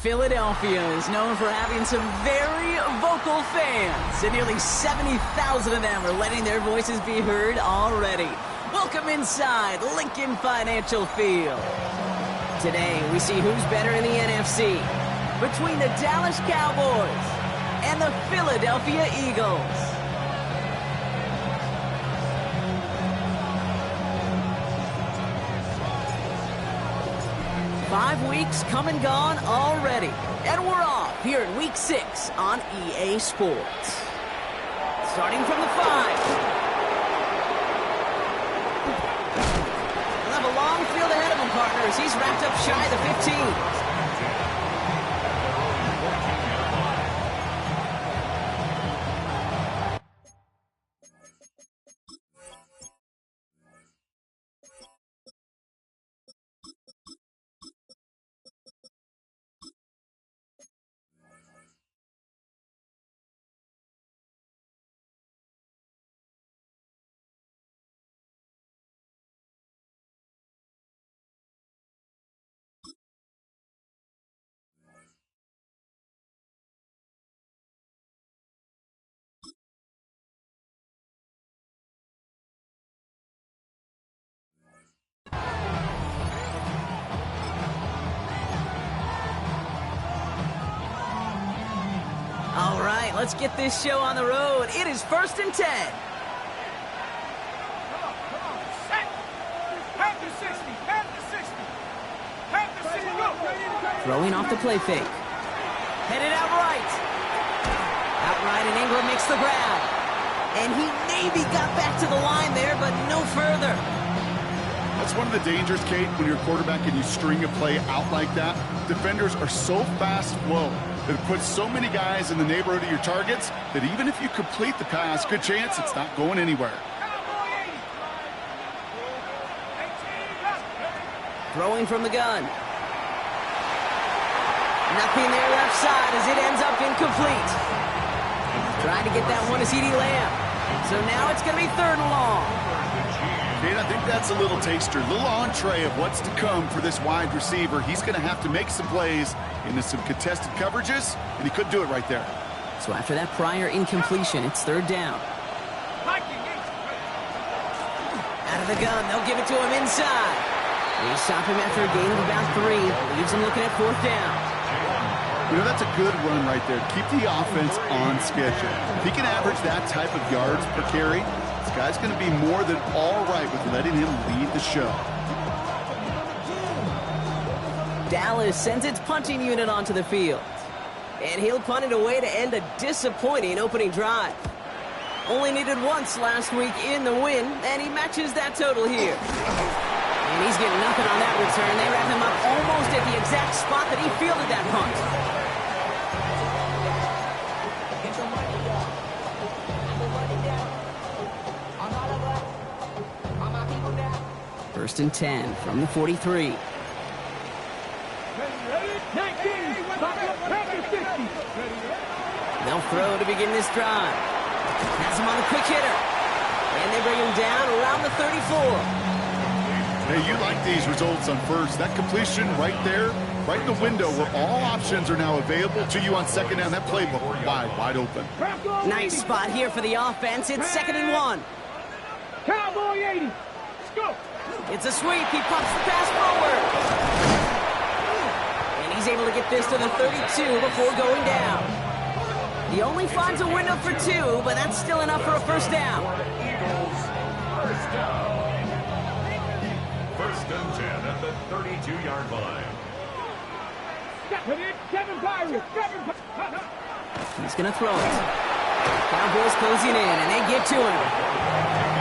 Philadelphia is known for having some very vocal fans, and nearly 70,000 of them are letting their voices be heard already. Welcome inside Lincoln Financial Field. Today, we see who's better in the NFC between the Dallas Cowboys and the Philadelphia Eagles. Five weeks come and gone already, and we're off here in Week 6 on EA Sports. Starting from the 5. He'll have a long field ahead of him, partners. He's wrapped up shy of the 15. All right, let's get this show on the road. It is 1st and 10. Come on, set. Half the 60, half the 60. Half the 60, go. Throwing off the play fake. Headed out right. Outright, and Ingram makes the grab. And he maybe got back to the line there, but no further. That's one of the dangers, Kate, when you're a quarterback and you string a play out like that. Defenders are so fast flow. It puts so many guys in the neighborhood of your targets that even if you complete the pass, good chance it's not going anywhere. Throwing from the gun. Nothing there left side as it ends up incomplete. Trying to get that one to CeeDee Lamb. So now it's going to be 3rd and long. Kate, I think that's a little taster, a little entree of what's to come for this wide receiver. He's going to have to make some plays into some contested coverages, and he couldn't do it right there. So after that prior incompletion, it's 3rd down. Out of the gun, they'll give it to him inside. They stop him after a gain of about 3. Leaves him looking at 4th down. You know, that's a good run right there. Keep the offense on schedule. If he can average that type of yards per carry, this guy's going to be more than all right with letting him lead the show. Dallas sends its punting unit onto the field. And he'll punt it away to end a disappointing opening drive. Only needed once last week in the win, and he matches that total here. And he's getting nothing on that return. They wrap him up almost at the exact spot that he fielded that punt. 1st and 10 from the 43. They'll throw to begin this drive. Has him on the quick hitter. And they bring him down around the 34. Hey, you like these results on first. That completion right there, right in the window where all options are now available to you on 2nd down. That playbook wide open. Nice spot here for the offense. It's 2nd and 1. Cowboy 80. Let's go. It's a sweep. He pops the pass forward. And he's able to get this to the 32 before going down. He only finds a window for 2, but that's still enough for a 1st down. Eagles, 1st down. 1st and 10 at the 32-yard line. He's going to throw it. Cowboys closing in, and they get to him.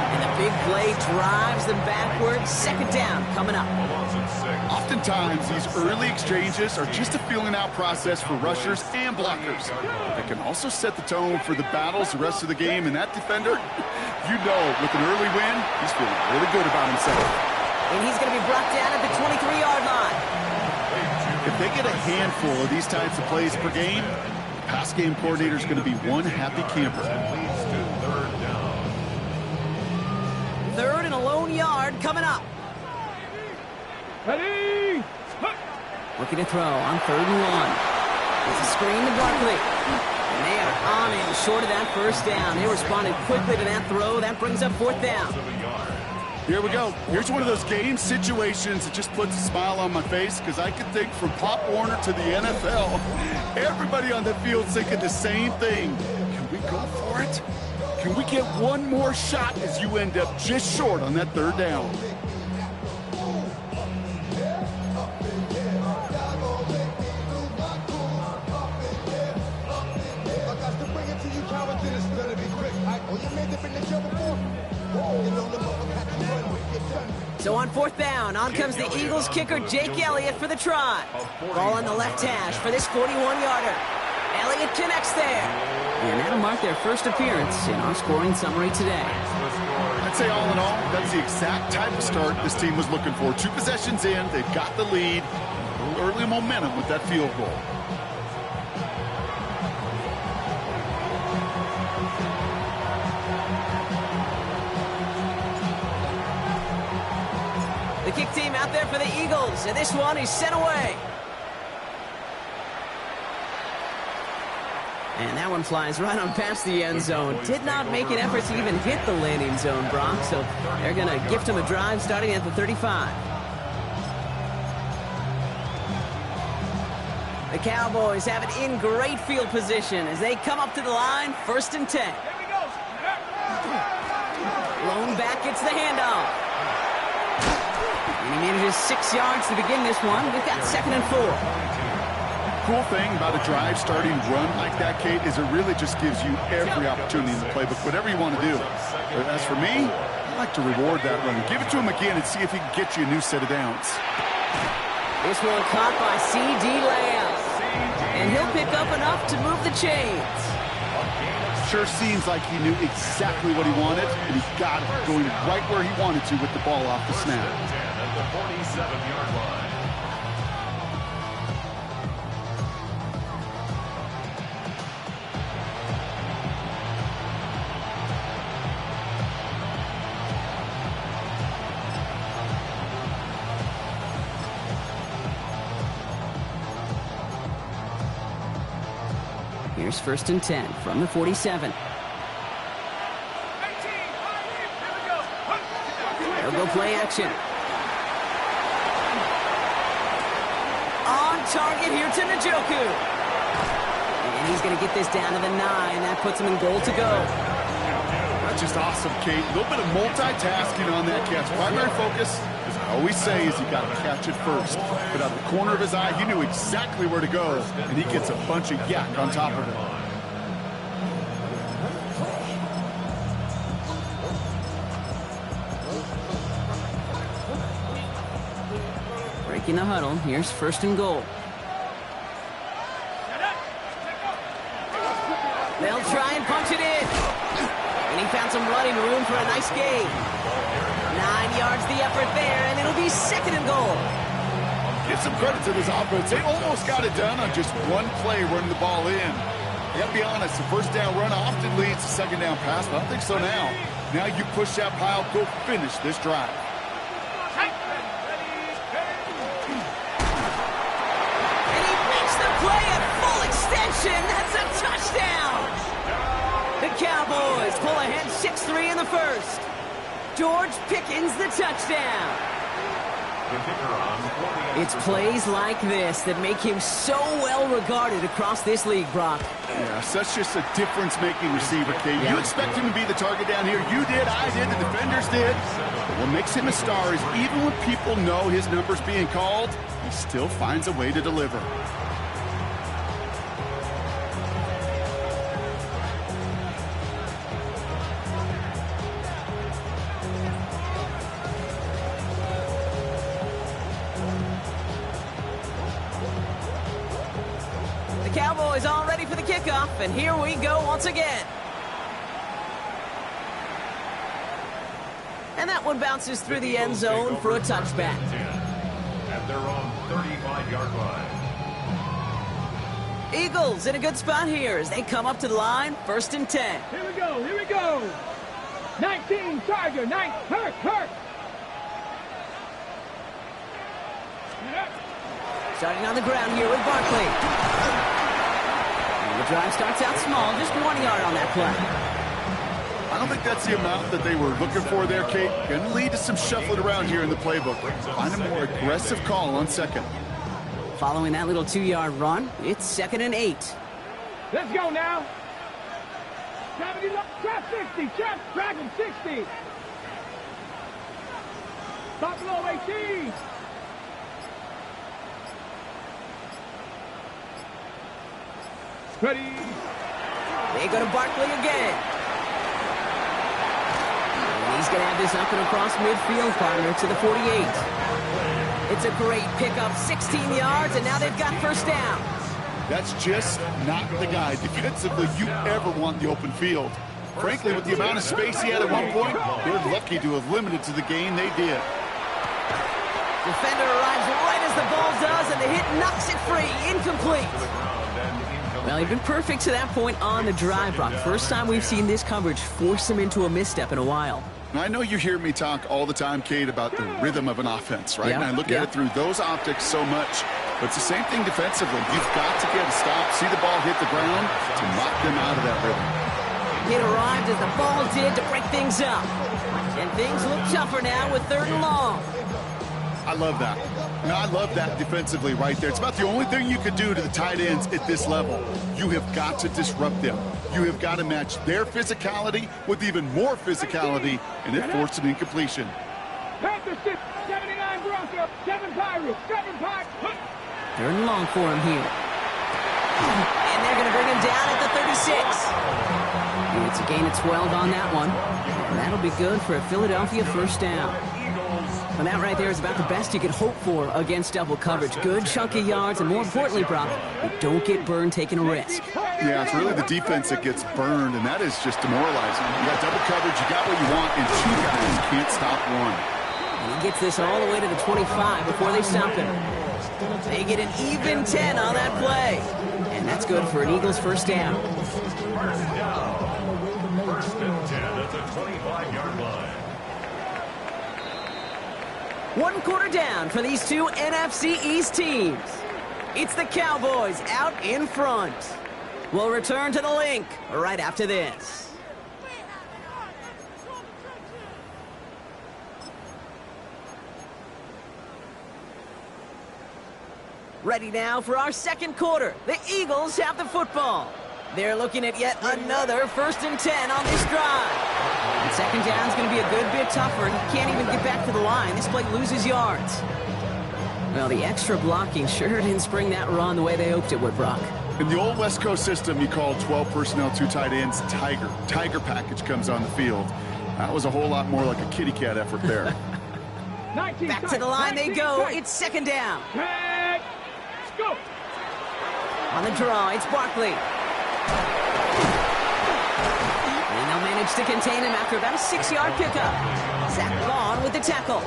And the big play drives them backwards. 2nd down coming up. Oftentimes, these early exchanges are just a feeling out process for rushers and blockers. They can also set the tone for the battles the rest of the game, and that defender, you know, with an early win, he's feeling really good about himself. And he's going to be brought down at the 23-yard line. If they get a handful of these types of plays per game, the pass game coordinator is going to be one happy camper. 3rd and a lone yard coming up. Ready? Looking to throw on 3rd and 1. It's a screen to Barkley. And they are on and short of that first down. They responded quickly to that throw. That brings up 4th down. Here we go. Here's one of those game situations that just puts a smile on my face because I can think from Pop Warner to the NFL, everybody on the field's thinking the same thing. Can we go for it? Can we get one more shot as you end up just short on that 3rd down? So on 4th down, on comes the Eagles kicker, Jake Elliott, for the try. Ball on the left hash for this 41-yarder. Elliott connects there. And that'll mark their first appearance in our scoring summary today. I'd say all in all, that's the exact type of start this team was looking for. 2 possessions in, they've got the lead. A little early momentum with that field goal. The kick team out there for the Eagles, and this one is sent away. And that one flies right on past the end zone. Did not make an effort to even hit the landing zone, Brock, so they're going to gift him a drive starting at the 35. The Cowboys have it in great field position as they come up to the line, 1st and 10. Lone back gets the handoff. And he manages 6 yards to begin this one. We've got 2nd and 4. Cool thing about a drive starting run like that, Kate, is it really just gives you every opportunity in the playbook, whatever you want to do. But as for me, I like to reward that run. Give it to him again and see if he can get you a new set of downs. This one caught by C.D. Lamb. And he'll pick up enough to move the chains. Sure seems like he knew exactly what he wanted, and he got it, going right where he wanted to with the ball off the snap. At the 47-yard line. Here's 1st and 10 from the 47. They'll go play action. On target here to Njoku. And he's going to get this down to the 9. That puts him in goal to go. That's just awesome, Kate. A little bit of multitasking on that catch. Primary focus, as I always say, is you got to catch it first. But out of the corner of his eye, he knew exactly where to go, and he gets a bunch of yak on top of it. Breaking the huddle. Here's 1st and goal. They'll try and punch it in. And he found some running room for a nice gain. 9 yards the effort there, and it'll be 2nd and goal. Give some credit to this offense. They almost got it done on just one play running the ball in. You gotta be honest, the 1st down run often leads to 2nd down pass, but I don't think so now. Now you push that pile, go finish this drive. And he makes the play at full extension. That's a touchdown. The Cowboys pull ahead 6-3 in the 1st. George Pickens the touchdown. It's plays like this that make him so well regarded across this league, Brock. Yeah, such just a difference-making receiver, Kate. You expect him to be the target down here. You did, I did, the defenders did. But what makes him a star is even when people know his number's being called, he still finds a way to deliver. The Cowboys all ready for the kickoff, and here we go once again. And that one bounces through the end zone for a touchback. At their own 35-yard line. Eagles in a good spot here as they come up to the line, 1st and 10. Here we go, here we go. 19, Tiger, 9, hurt. Starting on the ground here with Barkley. drive starts out small, just 1 yard on that play. I don't think that's the amount that they were looking for there, Kate. Going to lead to some shuffling around here in the playbook. Find a more aggressive call on second. Following that little 2-yard run, it's 2nd and 8. Let's go now. 70, trap 60, trap him 60. Stop below 18. Ready. They go to Barkley again. And he's going to have this up and across midfield, partner, to the 48. It's a great pickup, 16 yards, and now they've got first down. That's just not the guy defensively you ever want in the open field. Frankly, with the amount of space he had at one point, they're lucky to have limited to the gain they did. Defender arrives right as the ball does, and the hit knocks it free. Incomplete. Well, he'd been perfect to that point on the drive, Brock. First time we've seen this coverage force him into a misstep in a while. Now, I know you hear me talk all the time, Kate, about the rhythm of an offense, right? And I look at it through those optics so much. But it's the same thing defensively. You've got to get a stop, see the ball hit the ground to knock them out of that rhythm. It arrived as the ball did to break things up. And things look tougher now with 3rd and long. I love that. Now, I love that defensively right there. It's about the only thing you can do to the tight ends at this level. You have got to disrupt them. You have got to match their physicality with even more physicality, and it forced an incompletion. Panthers 79 Broncos, 7 Pirates, 7 Pirates. 3rd and long for him here. And they're going to bring him down at the 36. And it's a gain of 12 on that one. And that'll be good for a Philadelphia first down. And that right there is about the best you could hope for against double coverage. Good chunky yards, and more importantly, Brock, you don't get burned taking a risk. Yeah, it's really the defense that gets burned, and that is just demoralizing. You got double coverage, you got what you want, and 2 guys can't stop one. And he gets this all the way to the 25 before they stop him. They get an even 10 on that play. And that's good for an Eagles first down. First and 10 at the 25-yard line. 1 quarter down for these two NFC East teams. It's the Cowboys out in front. We'll return to the link right after this. Ready now for our second quarter. The Eagles have the football. They're looking at yet another 1st and 10 on this drive. And second down is going to be a good bit tougher. He can't even get back to the line. This play loses yards. Well, the extra blocking sure didn't spring that run the way they hoped it would, Brock. In the old West Coast system, you call 12 personnel, 2 tight ends, Tiger. Tiger package comes on the field. That was a whole lot more like a kitty cat effort there. Back to the line they go. It's second down. Let's go. On the draw, it's Barkley. And they'll manage to contain him after about a 6-yard pickup. Zach Vaughn with the tackle.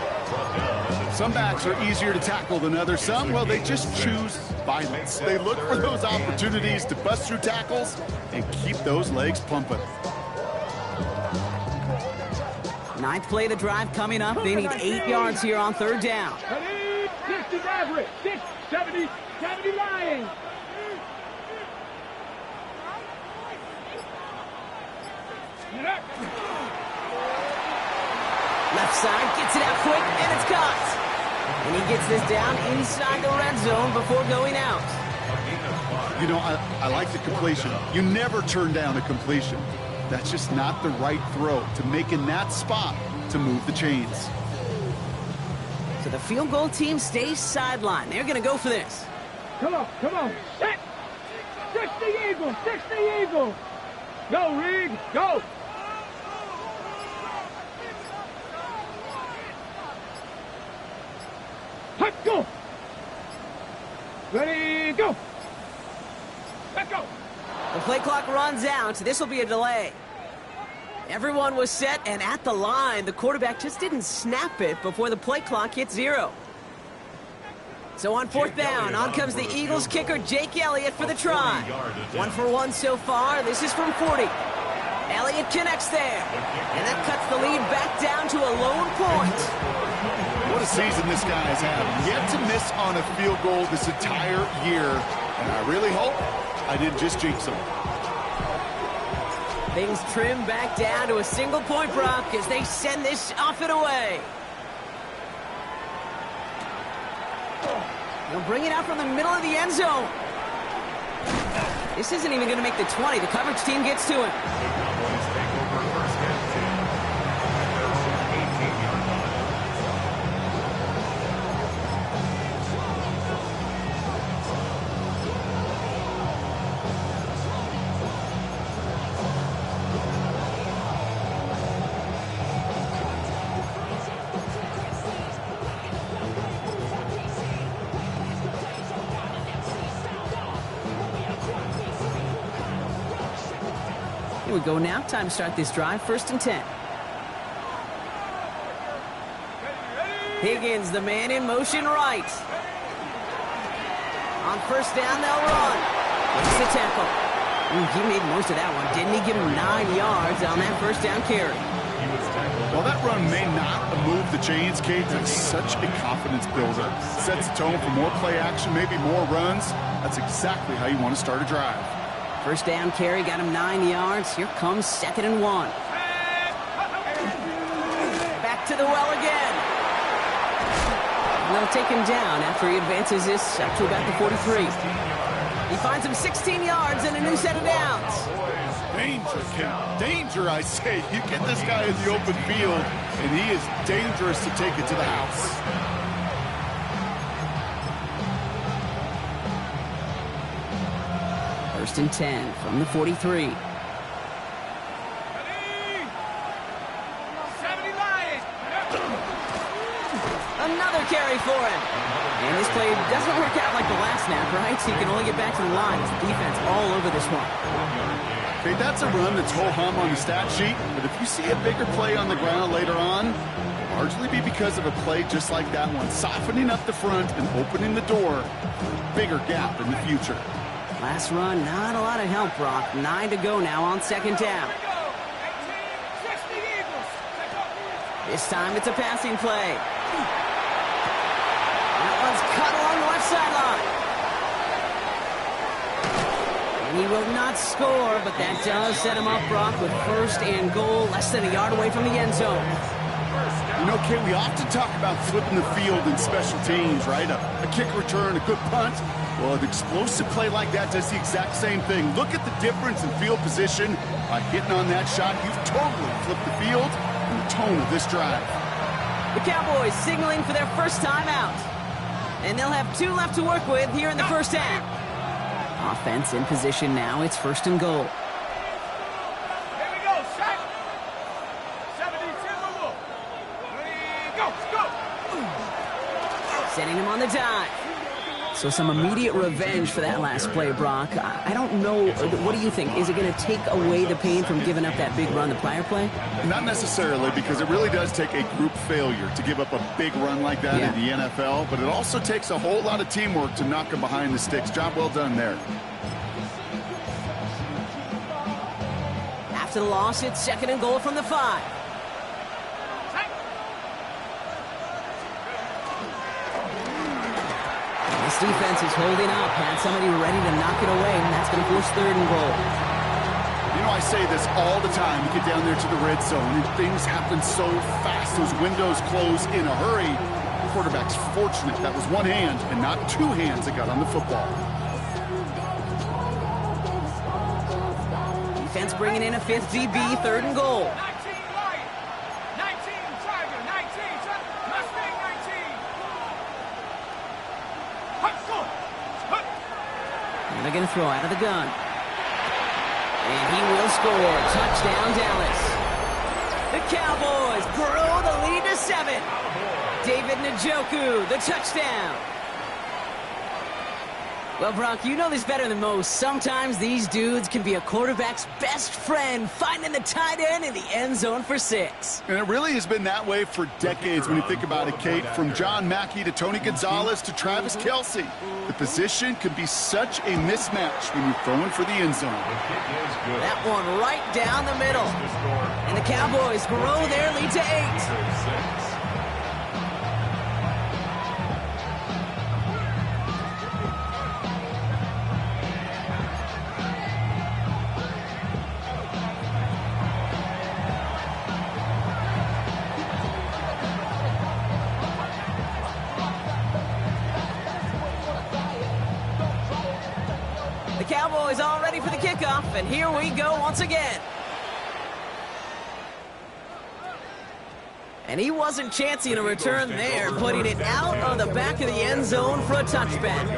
Some backs are easier to tackle than others. Some, well, they just choose violence. They look for those opportunities to bust through tackles and keep those legs pumping. 9th play of the drive coming up. They need 8 yards here on 3rd down. 60 average, 70 Lions. Left side, gets it out quick, and it's caught. And he gets this down inside the red zone before going out. You know, I like the completion. You never turn down a completion. That's just not the right throw to make in that spot to move the chains. So the field goal team stays sidelined. They're going to go for this. Come on. Set. 60 Eagles, 60 Eagles. Go, Reed, go. Let's go. Ready, go. Let's go. The play clock runs out. This will be a delay. Everyone was set and at the line. The quarterback just didn't snap it before the play clock hit 0. So on 4th down, on comes the Eagles kicker, Jake Elliott, for the try. 1 for 1 so far. This is from 40. Elliott connects there. And that cuts the lead back down to a lone point. What a season this guy has had. Yet to miss on a field goal this entire year. And I really hope I didn't just jinx them. Things trim back down to a single point, Brock, as they send this off and away. They'll bring it out from the middle of the end zone. This isn't even going to make the 20. The coverage team gets to him. The Cowboys take over first and 10 at their own 18-yard line. Here we go now. Time to start this drive. 1st and 10. Higgins, the man in motion right. On 1st down, they'll run. Makes the tackle. He made most of that one, didn't he? Give him 9 yards on that 1st down carry. While that run may not move the chains, Kate, that's such a confidence builder. Sets the tone for more play action, maybe more runs. That's exactly how you want to start a drive. 1st down carry got him 9 yards. Here comes 2nd and 1. Back to the well again. And they'll take him down after he advances this up to about the 43. He finds him 16 yards and a new set of downs. Danger, Kate. Danger, I say. You get this guy in the open field, and he is dangerous to take it to the house. 1st and 10 from the 43. Another carry for him. And this play doesn't work out like the last snap, right? So you can only get back to the line. It's defense all over this one. Okay, that's a run that's ho-hum on the stat sheet, but if you see a bigger play on the ground later on, it'll largely be because of a play just like that one, softening up the front and opening the door for a bigger gap in the future. Last run, not a lot of help, Brock. 9 to go now on 2nd down. This time it's a passing play. That one's cut along the left sideline. And he will not score, but that does set him up, Brock, with 1st and goal, less than a yard away from the end zone. You know, Kate, we often talk about flipping the field in special teams, right? A kick return, a good punt. Well, an explosive play like that does the exact same thing. Look at the difference in field position. By hitting on that shot, you've totally flipped the field and the tone of this drive. The Cowboys signaling for their 1st time out. And they'll have 2 left to work with here in the 1st half. Offense in position now. It's 1st and goal. Here we go, set. 72, go. Setting him on the dive. So some immediate revenge for that last play, Brock. I don't know. What do you think? Is it going to take away the pain from giving up that big run the prior play? Not necessarily, because it really does take a group failure to give up a big run like that in the NFL, but it also takes a whole lot of teamwork to knock him behind the sticks. Job well done there. After the loss, it's 2nd and goal from the 5. This defense is holding up. Had somebody ready to knock it away, and that's going to force 3rd and goal. You know, I say this all the time. You get down there to the red zone, and things happen so fast. Those windows close in a hurry. The quarterback's fortunate that was one hand and not 2 hands that got on the football. Defense bringing in a 5th DB, 3rd and goal. 19 Lion, 19 Tiger, 19 Mustang, 19. Hut, go. Hut. And they're going to throw out of the gun. And he will score. Touchdown, Dallas. The Cowboys grow the lead to 7. David Njoku, the touchdown. Well, Brock, you know this better than most. Sometimes these dudes can be a quarterback's best friend, finding the tight end in the end zone for 6. And it really has been that way for decades when you think about it, Kate. From John Mackey to Tony Gonzalez to Travis Kelce. The position can be such a mismatch when you're throwing for the end zone. That one right down the middle. And the Cowboys grow their lead to 8. kickoff, and here we go once again. And he wasn't chancing a return there, putting it out of the back of the end zone for a touchback.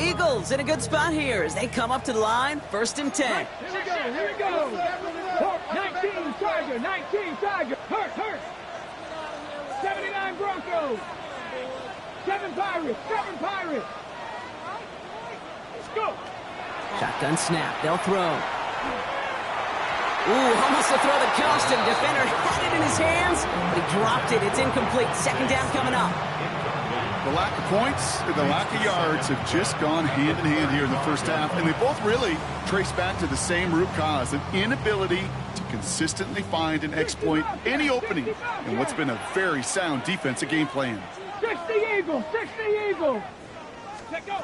Eagles in a good spot here as they come up to the line, 1st and 10. Here we go. 19 Tiger, 19 Tiger. Hurt. 79 Broncos. 7 Pirates. Let's go. Shotgun snap, they'll throw. Ooh, almost a throw that cost him. Defender had it in his hands, but he dropped it. It's incomplete. 2nd down coming up. The lack of points and the lack of yards have just gone hand in hand here in the first half, and they both really trace back to the same root cause, an inability to consistently find and exploit any opening in what's been a very sound defensive game plan. 60 Eagles. Let go.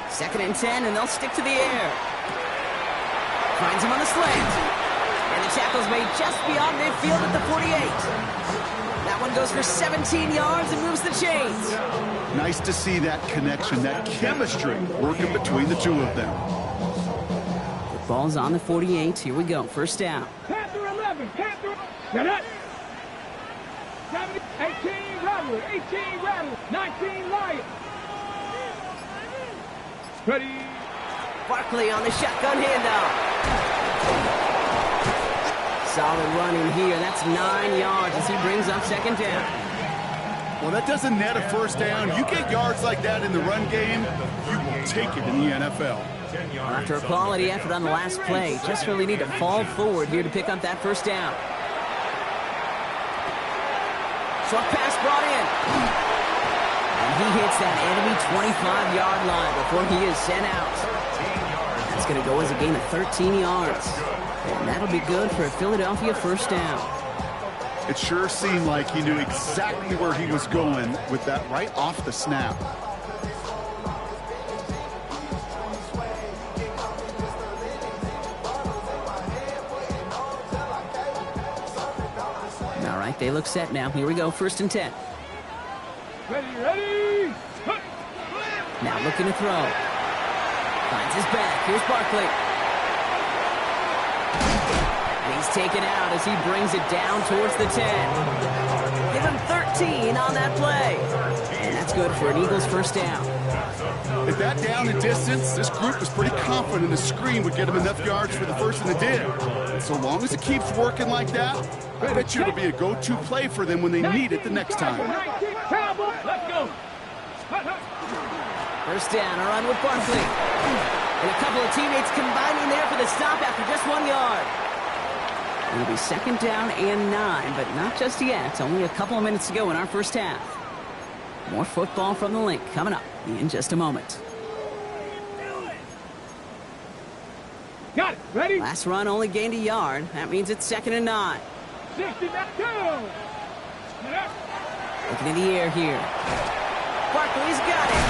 2nd and 10, and they'll stick to the air. Finds him on the slant. And the tackle's made just beyond midfield at the 48. That one goes for 17 yards and moves the chains. Nice to see that connection, that chemistry working between the two of them. The ball's on the 48. Here we go. 1st down. Panther 11. Get it. 18 Rattle. 19 Lion. Ready. Barkley on the shotgun handoff. Solid running here. That's 9 yards as he brings up 2nd down. Well, that doesn't net a 1st down. You get yards like that in the run game, you will take it in the NFL. After a quality effort on the last play, just really need to fall forward here to pick up that 1st down. Short pass brought in. And he hits that enemy 25-yard line before he is sent out. That's going to go as a gain of 13 yards. And that'll be good for a Philadelphia 1st down. It sure seemed like he knew exactly where he was going with that right off the snap. All right, they look set now. Here we go, 1st and 10. Ready. Now looking to throw. Finds his back. Here's Barkley. And he's taken out as he brings it down towards the 10. Give him 13 on that play. And that's good for an Eagles 1st down. At that down and distance, this group was pretty confident the screen would get him enough yards for the 1st and the did. And so long as it keeps working like that, I bet you it'll be a go-to play for them when they need it the next time. Let's go. 1st down, a run with Barkley. And a couple of teammates combining there for the stop after just 1 yard. It'll be 2nd down and 9, but not just yet. It's only a couple of minutes to go in our 1st half. More football from the link coming up in just a moment. Got it. Ready. Last run only gained a yard. That means it's 2nd and 9. 60 back down. Looking in the air here. Barkley's got it.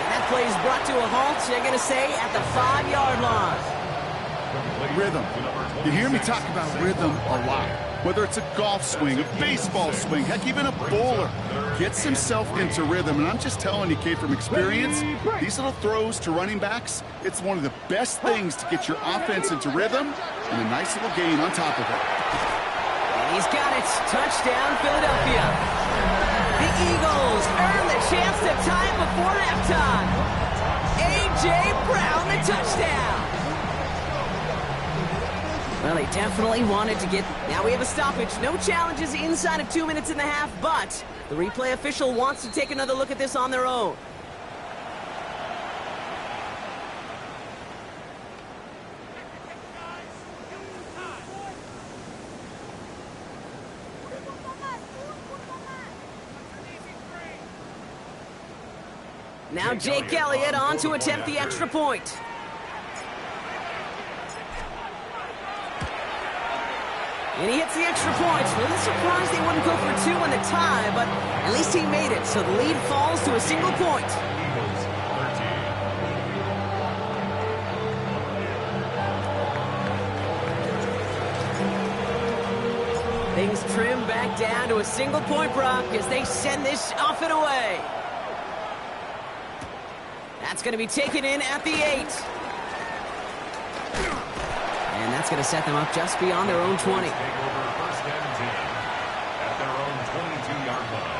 And that play is brought to a halt, they're going to say, at the 5-yard line. Rhythm. You hear me talk about rhythm a lot. Whether it's a golf swing, a baseball swing, heck, even a bowler gets himself into rhythm. And I'm just telling you, Kate, from experience, these little throws to running backs, it's one of the best things to get your offense into rhythm and a nice little gain on top of it. And he's got it. Touchdown, Philadelphia. The Eagles earn the chance to tie it before halftime. A.J. Brown, the touchdown. Well, they definitely wanted to get... Now we have a stoppage. No challenges inside of 2 minutes and a half, but the replay official wants to take another look at this on their own. Now Jake Elliott on to attempt the extra point. And he hits the extra point. A little surprised they wouldn't go for 2 in the tie, but at least he made it, so the lead falls to a single point. Things trim back down to a single-point Brock as they send this off and away. That's going to be taken in at the 8. And that's going to set them up just beyond their own 20. Take over first and 10 at their own 22-yard line.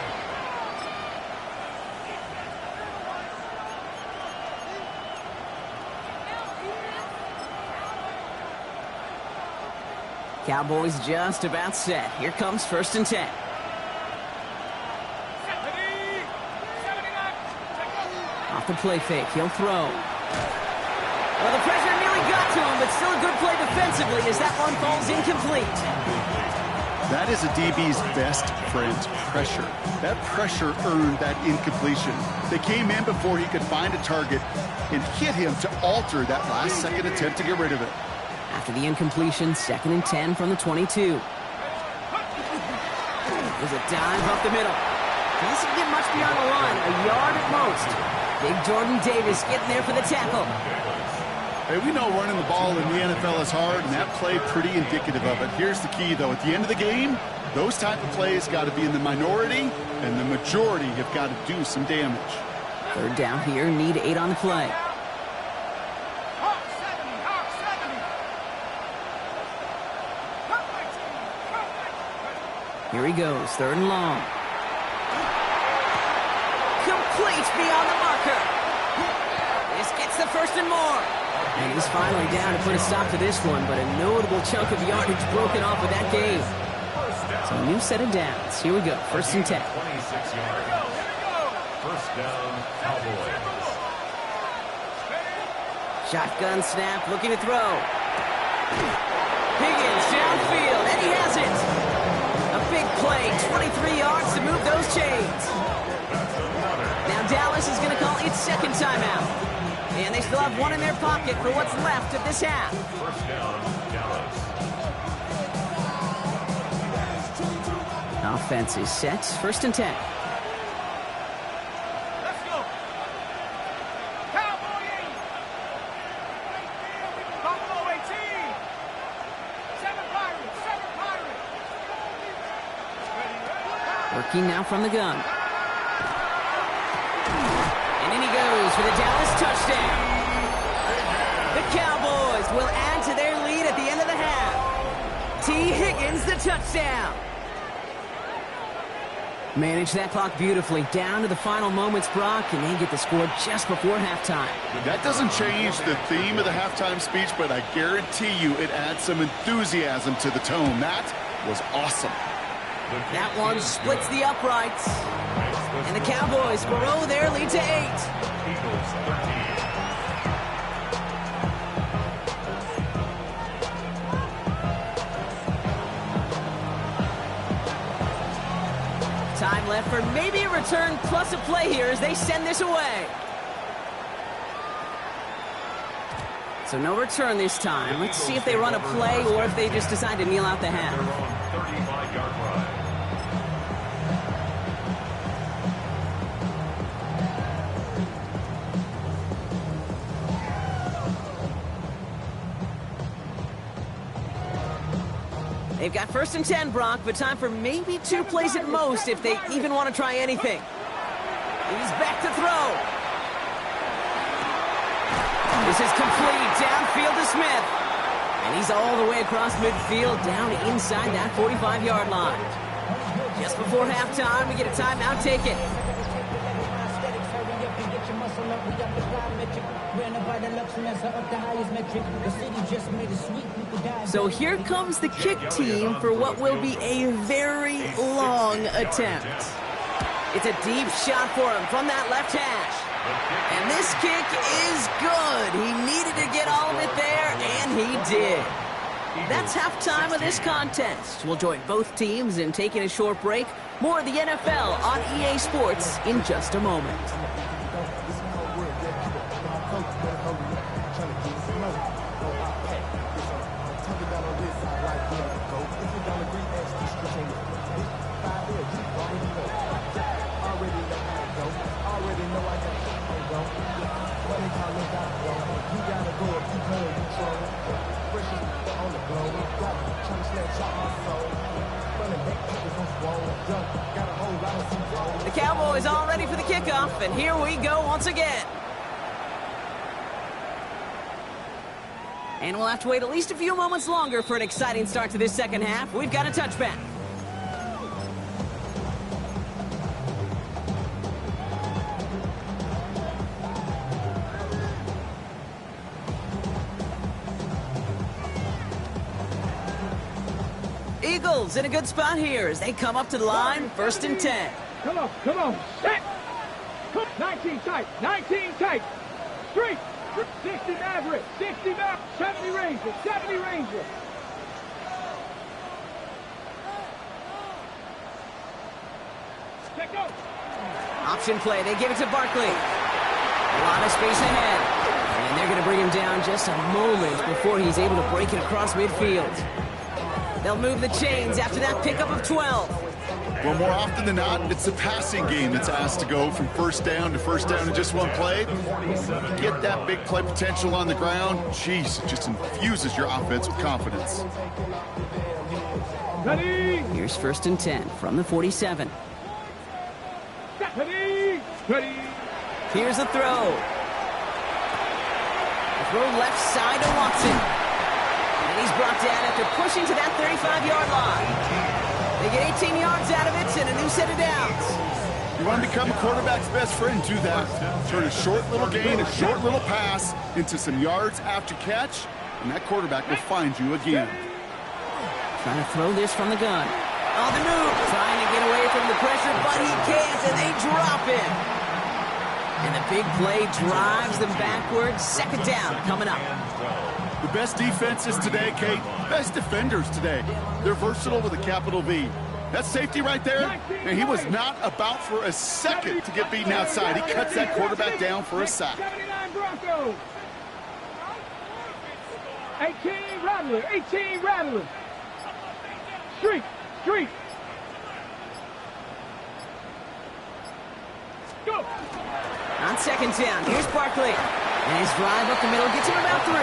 Cowboys just about set. Here comes first and 10. Off the play fake, he'll throw. Well, the pressure nearly got to him, but still a good play defensively as that one falls incomplete. That is a DB's best friend, pressure. That pressure earned that incompletion. They came in before he could find a target and hit him to alter that last-second attempt to get rid of it. After the incompletion, second and 10 from the 22. There's a dive up the middle. Doesn't get much beyond the line, a yard at most. Big Jordan Davis getting there for the tackle. Hey, we know running the ball in the NFL is hard, and that play pretty indicative of it. Here's the key, though. At the end of the game, those type of plays got to be in the minority, and the majority have got to do some damage. Third down here, need 8 on the play. Here he goes, third and long. Complete beyond the marker. This gets the first and more. And he's finally down to put a stop to this one, but a notable chunk of yardage broken off of that game. So a new set of downs. Here we go, first and 10. 26 yards. First down, Cowboys. Shotgun snap, looking to throw. Higgins downfield, and he has it. A big play, 23 yards to move those chains. Now Dallas is going to call its second timeout. And they still have one in their pocket for what's left of this half. First down, Dallas. Offense is set, first and 10. Let's go. Cowboy 8. Buffalo 18. 7 Pirates. 7 Pirates. Working now from the gun. And in he goes for the Dallas touchdown. The Cowboys will add to their lead at the end of the half. T. Higgins, the touchdown. Manage that clock beautifully down to the final moments, Brock, and they get the score just before halftime. That doesn't change the theme of the halftime speech, but I guarantee you it adds some enthusiasm to the tone. That was awesome. That one splits the uprights. And the Cowboys grow their lead to 8. Eagles 13. Time left for maybe a return plus a play here as they send this away. So no return this time. Let's see if they run a play or if they just decide to kneel out the half. Their own 35-yard line. They've got first and 10, Brock, but time for maybe 2 plays at most if they even want to try anything. He's back to throw. This is complete, downfield to Smith. And he's all the way across midfield, down inside that 45-yard line. Just before halftime, we get a timeout taken. So here comes the kick team for what will be a very long attempt. It's a deep shot for him from that left hash. And this kick is good. He needed to get all of it there, and he did. That's halftime of this contest. We'll join both teams in taking a short break. More of the NFL on EA Sports in just a moment. Cowboys all ready for the kickoff, and here we go once again. And we'll have to wait at least a few moments longer for an exciting start to this second half. We've got a touchback. Eagles in a good spot here as they come up to the line, 1st and 10. Come on, set! 19 tight, 19 tight. Straight, 60 Maverick, 60 Maverick, 70 Ranger, 70 Ranger. Check go. Option play, they give it to Barkley. A lot of space ahead. And they're going to bring him down just a moment before he's able to break it across midfield. They'll move the chains after that pickup of 12. Well, more often than not, it's the passing game that's asked to go from first down in just one play. Get that big play potential on the ground. Jeez, it just infuses your offense with confidence. Ready? Here's 1st and 10 from the 47. Ready? Ready? Here's the throw. The throw left side to Watson. And he's brought down after pushing to that 35-yard line. They get 18 yards out of it and a new set of downs. You want to become a quarterback's best friend, do that. Turn a short little gain, a short little pass into some yards after catch, and that quarterback will find you again. Trying to throw this from the gun. On the move, trying to get away from the pressure, but he can't, and they drop it. And the big play drives them backwards. 2nd down coming up. The best defenses today, Kate, best defenders today. They're versatile with a capital V. That safety right there, and he was not about for a second to get beaten outside. He cuts that quarterback down for a sack. 79 Broncos. 18 Rattler, 18 Rattler. Street. Go. On 2nd down, here's Barkley. And his drive up the middle gets him about 3.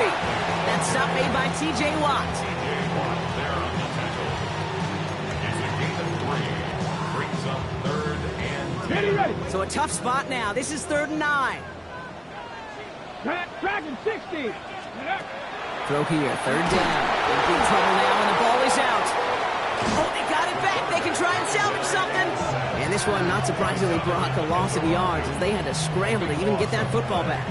That stop made by T.J. Watt. There on the tackle. It's a gain of 3. Brings up 3rd and 10. Ready. So a tough spot now. This is 3rd and 9. Dragon 60. Throw here, 3rd down. In big trouble now, and the ball is out. Oh, they got it back. They can try and salvage something. And this one, not surprisingly, brought a loss of yards as they had to scramble to even get that football back.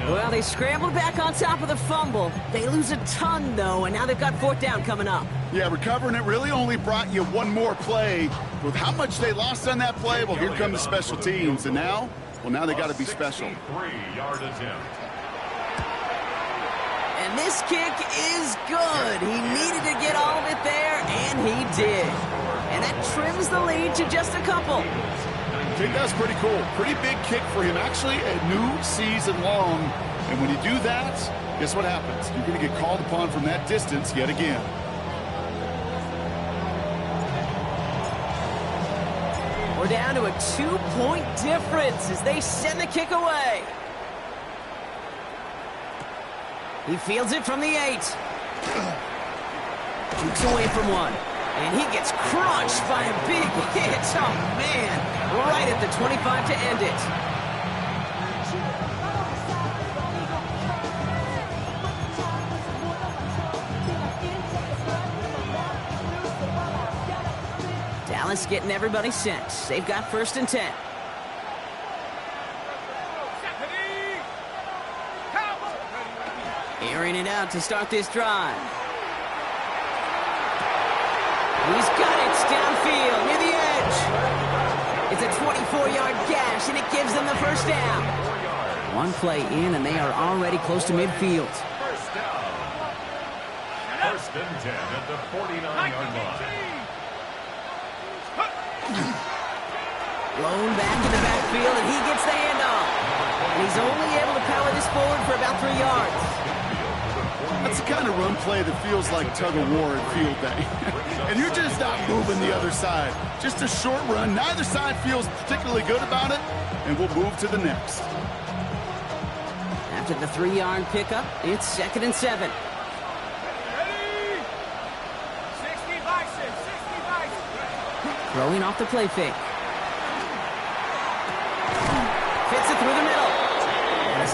Well, they scrambled back on top of the fumble. They lose a ton, though, and now they've got 4th down coming up. Yeah, recovering it really only brought you one more play. With how much they lost on that play, well, here come the special teams. And now, now they got to be special. 63-yard attempt. And this kick is good. He needed to get all of it there, and he did. And that trims the lead to just a couple. I think that's pretty cool. Pretty big kick for him. Actually, a new season long. And when you do that, guess what happens? You're going to get called upon from that distance yet again. We're down to a 2-point difference as they send the kick away. He fields it from the 8. Jukes away from one. And he gets crunched by a big hit. Oh, man. Right at the 25 to end it. Dallas getting everybody set. They've got 1st and 10. Airing it out to start this drive. He's got it downfield near the edge. It's a 24-yard gash, and it gives them the 1st down. One play in, and they are already close to midfield. 1st down. 1st and 10 at the 49-yard line. Blown back in the backfield, and he gets the handoff. And he's only able to power this forward for about 3 yards. That's the kind of run play that feels like tug-of-war at field day. And you're just not moving the other side. Just a short run. Neither side feels particularly good about it, and we'll move to the next. After the 3-yard pickup, it's 2nd and 7. Ready? 60 Bison, 60 Bison. Throwing off the play fake.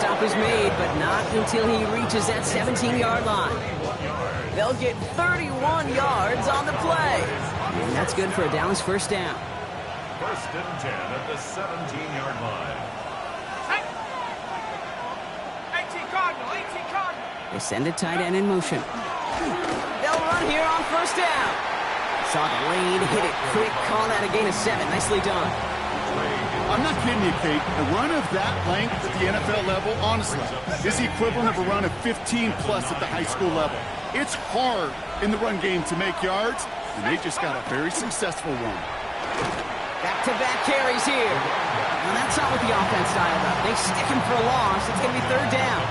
stop is made, but not until he reaches that 17-yard line. They'll get 31 yards on the play. And that's good for a Dallas first down. First and 10 at the 17-yard line. 18 Cardinal, 18 Cardinal. They send a tight end in motion. They'll run here on first down. Saw the lane, hit it quick, call that a gain of 7. Nicely done. I'm not kidding you, Kate. A run of that length at the NFL level, honestly, is the equivalent of a run of 15-plus at the high school level. It's hard in the run game to make yards, and they just got a very successful one. Back-to-back carries here. Now that's not what the offense dialed up. They stick him for a loss. It's going to be third down.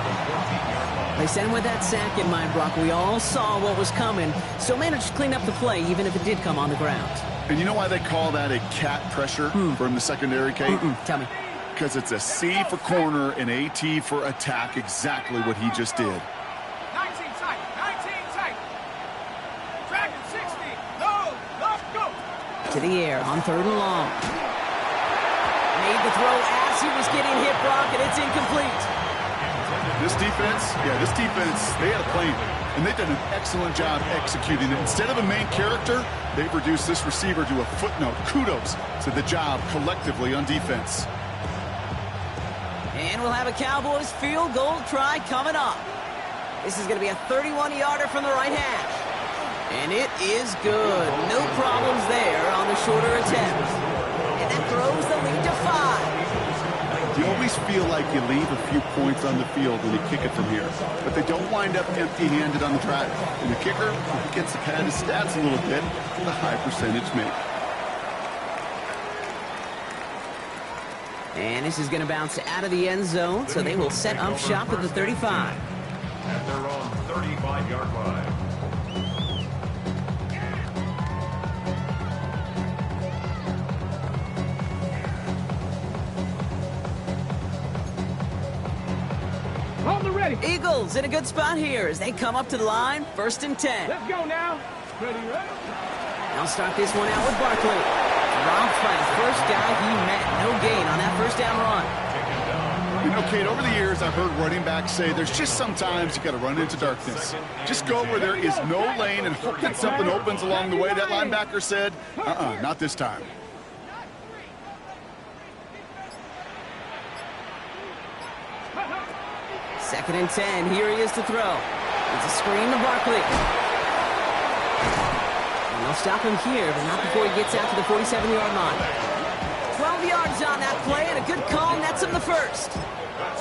They sent him with that sack in mind, Brock. We all saw what was coming, so managed to clean up the play, even if it did come on the ground. And you know why they call that a cat pressure from the secondary, Kate? Tell me. Because it's a C for corner and a T for attack, exactly what he just did. 19 tight, 19 tight. Dragon 60. No, go. To the air on third and long. Made the throw as he was getting hit, Brock, and it's incomplete. This defense, they had a plan, and they've done an excellent job executing it. Instead of a main character, they've reduced this receiver to a footnote. Kudos to the job collectively on defense. And we'll have a Cowboys field goal try coming up. This is going to be a 31-yarder from the right hash. And it is good. No problems there on the shorter attempt. And that throws the lead to 5. You always feel like you leave a few points on the field when you kick it from here, but they don't wind up empty-handed on the track. And the kicker gets to pad his stats a little bit with a high percentage make. And this is going to bounce out of the end zone, so they will set up shop at the 35. At their own 35-yard line. On the ready. Eagles in a good spot here as they come up to the line, first and 10. Let's go now. Ready. They'll start this one out with Barkley. Dropped by the first guy he met. No gain on that first down run. You know, Kate, over the years, I've heard running backs say there's just sometimes you got to run into darkness. Just go where there is no lane and hope that something opens along the way. That linebacker said, not this time. Second and 10. Here he is to throw. It's a screen to Barkley. And they'll stop him here, but not before he gets out to the 47-yard line. 12 yards on that play, and a good call nets him the first.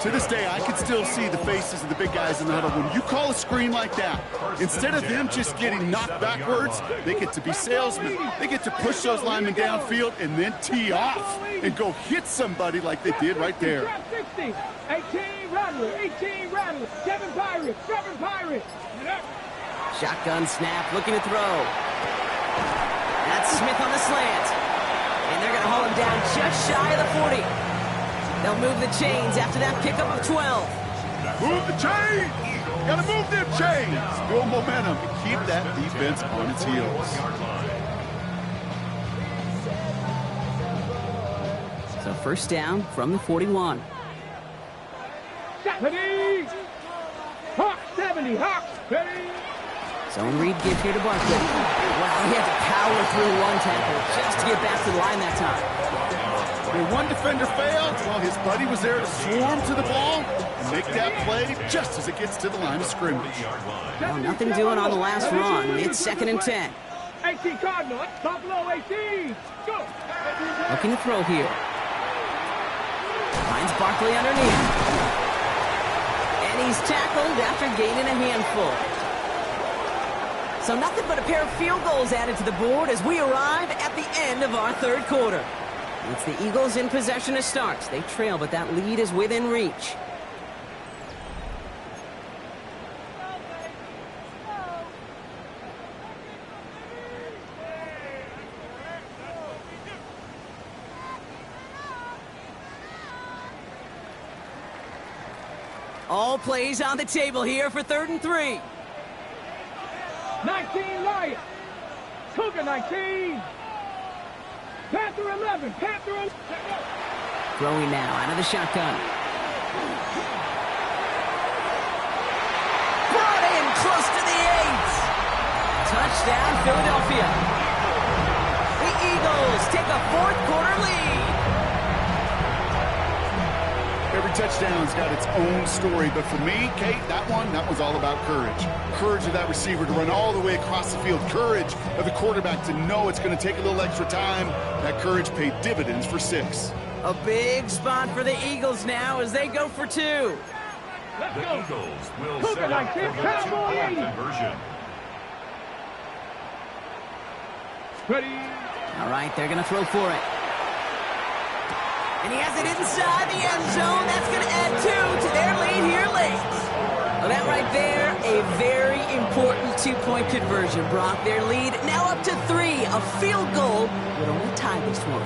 To this day, I can still see the faces of the big guys in the huddle. When you call a screen like that, instead of them just getting knocked backwards, they get to be salesmen. They get to push those linemen downfield and then tee off and go hit somebody like they did right there. 60. 18 Rattler, 18 Rattler. 7 Pirates, 7 Pirates. Shotgun snap, looking to throw. That's Smith on the slant. And they're going to haul him down just shy of the 40. They'll move the chains after that pickup of 12. Move the chains! Gotta move them chains! Build momentum and keep that defense on its heels. So first down from the 41. 70! Hawk 70, Hawk ready! Zone read give here to Barkley. Wow, he had to power through one tackle just to get back to the line that time. When one defender failed, well, his buddy was there to swarm to the ball and make that play just as it gets to the line of scrimmage. Well, nothing doing on the last run. It's second and 10. 18 Cardinal, Buffalo 18, go! Looking to throw here. Finds Barkley underneath. And he's tackled after gaining a handful. So nothing but a pair of field goals added to the board as we arrive at the end of our third quarter. It's the Eagles in possession to start. They trail, but that lead is within reach. All plays on the table here for 3rd and 3. 19 Lions, Cougar 19, Panther 11, Panther 11. Throwing now out of the shotgun. close to the 8. Touchdown, Philadelphia. The Eagles take a fourth-quarter lead. Every touchdown's got its own story, but for me, Kate, that was all about courage. Courage of that receiver to run all the way across the field. Courage of the quarterback to know it's going to take a little extra time. That courage paid dividends for 6. A big spot for the Eagles now as they go for 2. Let's The go. Eagles will Cougar set up like for this, the cowboy. two-point conversion. Ready. All right, they're going to throw for it. And he has it inside the end zone. That's going to add 2 to their lead here late. Well, that right there, a very important 2-point conversion. Brock, their lead now up to 3. A field goal would only tie this one.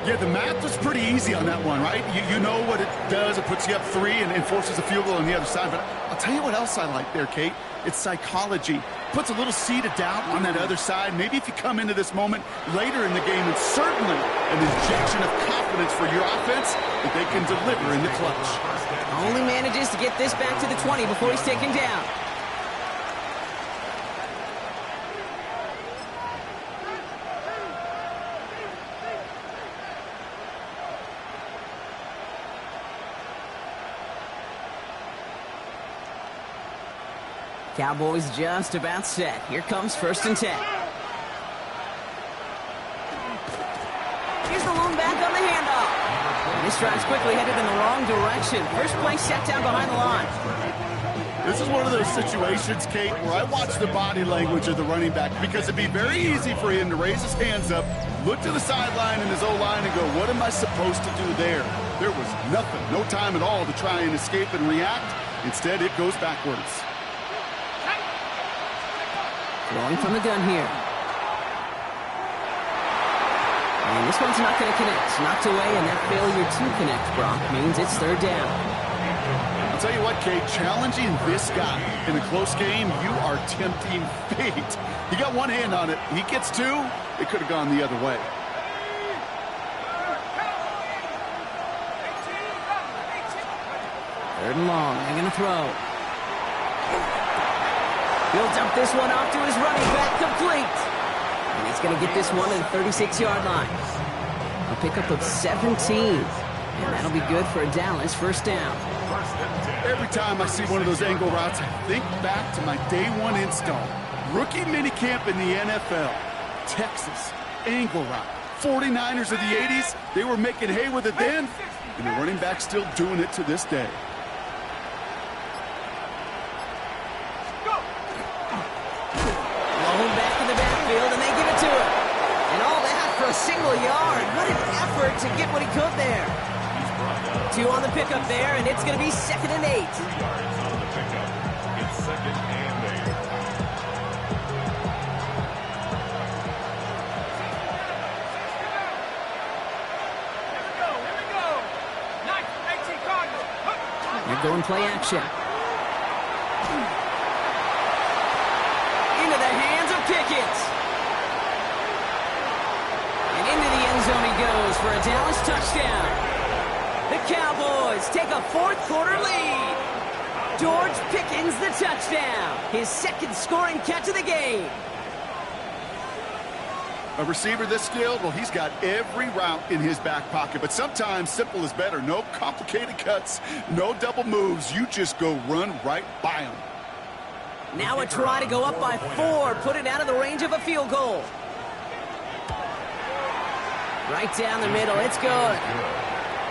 Yeah, the math was pretty easy on that one, right? You know what it does. It puts you up 3 and forces a field goal on the other side. But I'll tell you what else I like there, Kate. It's psychology. Puts a little seed of doubt on that other side. Maybe if you come into this moment later in the game, it's certainly an injection of confidence for your offense that they can deliver in the clutch. Only manages to get this back to the 20 before he's taken down. Cowboys just about set. Here comes 1st and 10. Here's the lone back on the handoff. And this drive's quickly headed in the wrong direction. First play set down behind the line. This is one of those situations, Kate, where I watch the body language of the running back because it'd be very easy for him to raise his hands up, look to the sideline in his O-line and go, what am I supposed to do there? There was nothing, no time at all to try and escape and react. Instead, it goes backwards. Throwing from the gun here. And this one's not going to connect. Knocked away, and that failure to connect, Brock, means it's 3rd down. I'll tell you what, Kate, challenging this guy in a close game, you are tempting fate. He got one hand on it. He gets 2. It could have gone the other way. Third and long. They're going to throw. He'll dump this one off to his running back, complete. And he's going to get this one to the 36-yard line. A pickup of 17. And that'll be good for a Dallas 1st down. Every time I see one of those angle routes, I think back to my day 1 install. Rookie minicamp in the NFL. Texas, angle route. 49ers of the 80s, they were making hay with it then. And the running back's still doing it to this day. And they give it to him. And all that for a single yard. What an effort to get what he could there. 2 on the pickup there, and it's going to be 2nd and 8. 2 yards on the pickup. It's 2nd and 8. Here we go. 19 Cardinals. They're going play action. Into the hands of Pickett. Into the end zone he goes for a Dallas touchdown. The Cowboys take a fourth-quarter lead. George Pickens the touchdown. His 2nd scoring catch of the game. A receiver this skilled, well, he's got every route in his back pocket. But sometimes simple is better. No complicated cuts, no double moves. You just go run right by him. Now a try to go up by 4. Put it out of the range of a field goal. Right down the middle. It's good.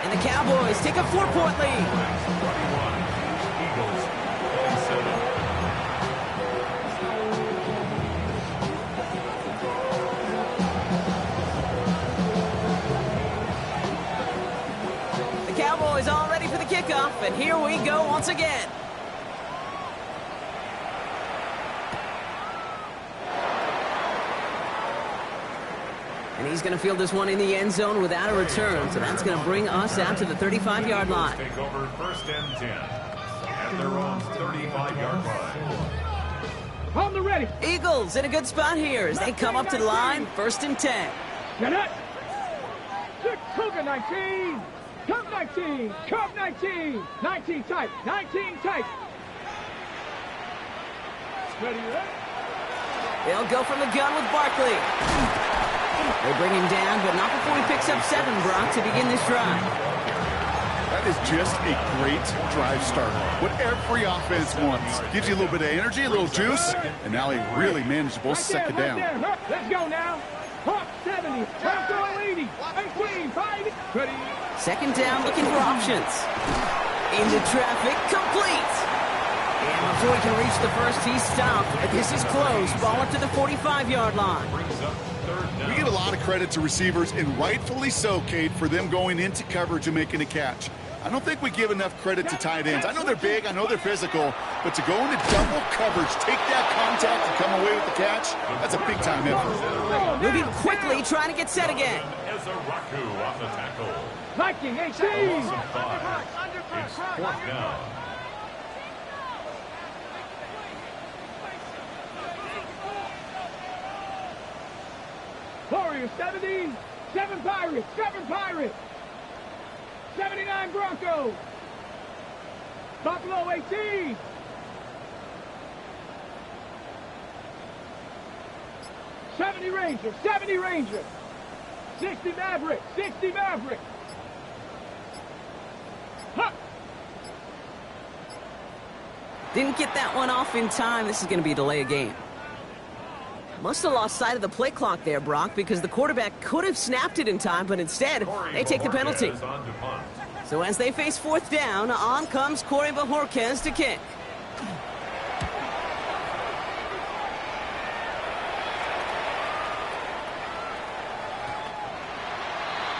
And the Cowboys take a 4-point lead. Eagles will set up. The Cowboys all ready for the kickoff, and here we go once again. And he's going to field this one in the end zone without a return. So that's going to bring us out to the 35-yard line. Take over 1st and 10 at their own 35-yard line. On the ready. Eagles in a good spot here as they come up to the line. 1st and 10. Get it. Cougar 19. Cub 19. Cub 19. 19 tight. 19 tight. Ready, ready. They'll go from the gun with Barkley. They bring him down, but not before he picks up 7, Brock, to begin this drive. That is just a great drive starter. What every offense wants. Gives you a little bit of energy, a little juice, and now a really manageable second down. Let's go now. Hawk 70. Bronco 80. 18. 5. Ready. Second down, looking for options. Into traffic, complete. And before he can reach the first, he's stopped. But this is close. Ball up to the 45-yard line. We give a lot of credit to receivers, and rightfully so, Kate, for them going into coverage and making a catch. I don't think we give enough credit to tight ends. I know they're big, I know they're physical, but to go into double coverage, take that contact, and come away with the catch, that's a big-time effort. Moving quickly, trying to get set again. As a Raku on the tackle. Viking 18. It's 4th down. Warriors 70. 7 Pirates. 7 Pirates. 79 Broncos. Buffalo 18. '70 Rangers. 70 Rangers. 60 Mavericks. 60 Mavericks. Huh. Didn't get that one off in time. This is going to be a delay of game. Must have lost sight of the play clock there, Brock, because the quarterback could have snapped it in time, but instead, they take the penalty. So as they face 4th down, on comes Corey Bajorquez to kick.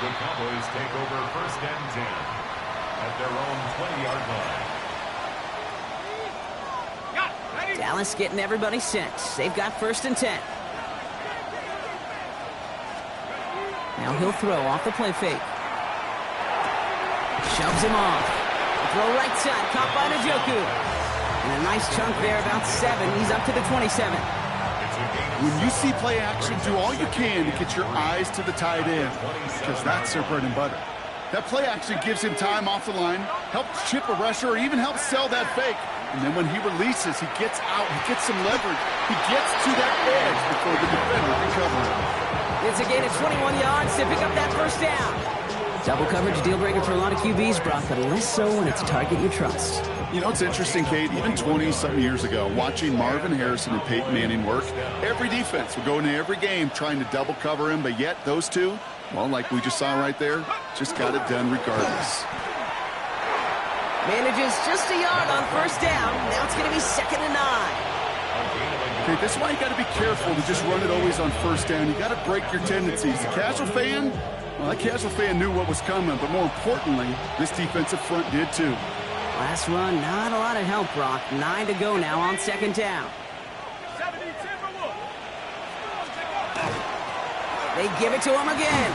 The Cowboys take over 1st and 10 at their own 20-yard line. Dallas getting everybody set. They've got 1st and 10. Now he'll throw off the play fake. Shoves him off. Throw right side, caught by Njoku. And a nice chunk there, about 7. He's up to the 27. When you see play action, do all you can to get your eyes to the tight end, because that's their bread and butter. That play action gives him time off the line, helps chip a rusher, or even helps sell that fake. And then when he releases, he gets out, he gets some leverage. He gets to that edge before the defender can cover him. It's a gain of 21 yards to pick up that 1st down. Double coverage, deal breaker for a lot of QBs, Brock, but less so when it's a target you trust. You know, it's interesting, Kate, even 20-something years ago, watching Marvin Harrison and Peyton Manning work, every defense would go into every game trying to double cover him, but yet those two, well, like we just saw right there, just got it done regardless. Manages just a yard on 1st down. Now it's going to be 2nd and 9. Okay, that's why you got to be careful to just run it always on 1st down. You got to break your tendencies. The casual fan, well, that casual fan knew what was coming, but more importantly, this defensive front did too. Last run, not a lot of help, Brock. 9 to go now on 2nd down. They give it to him again.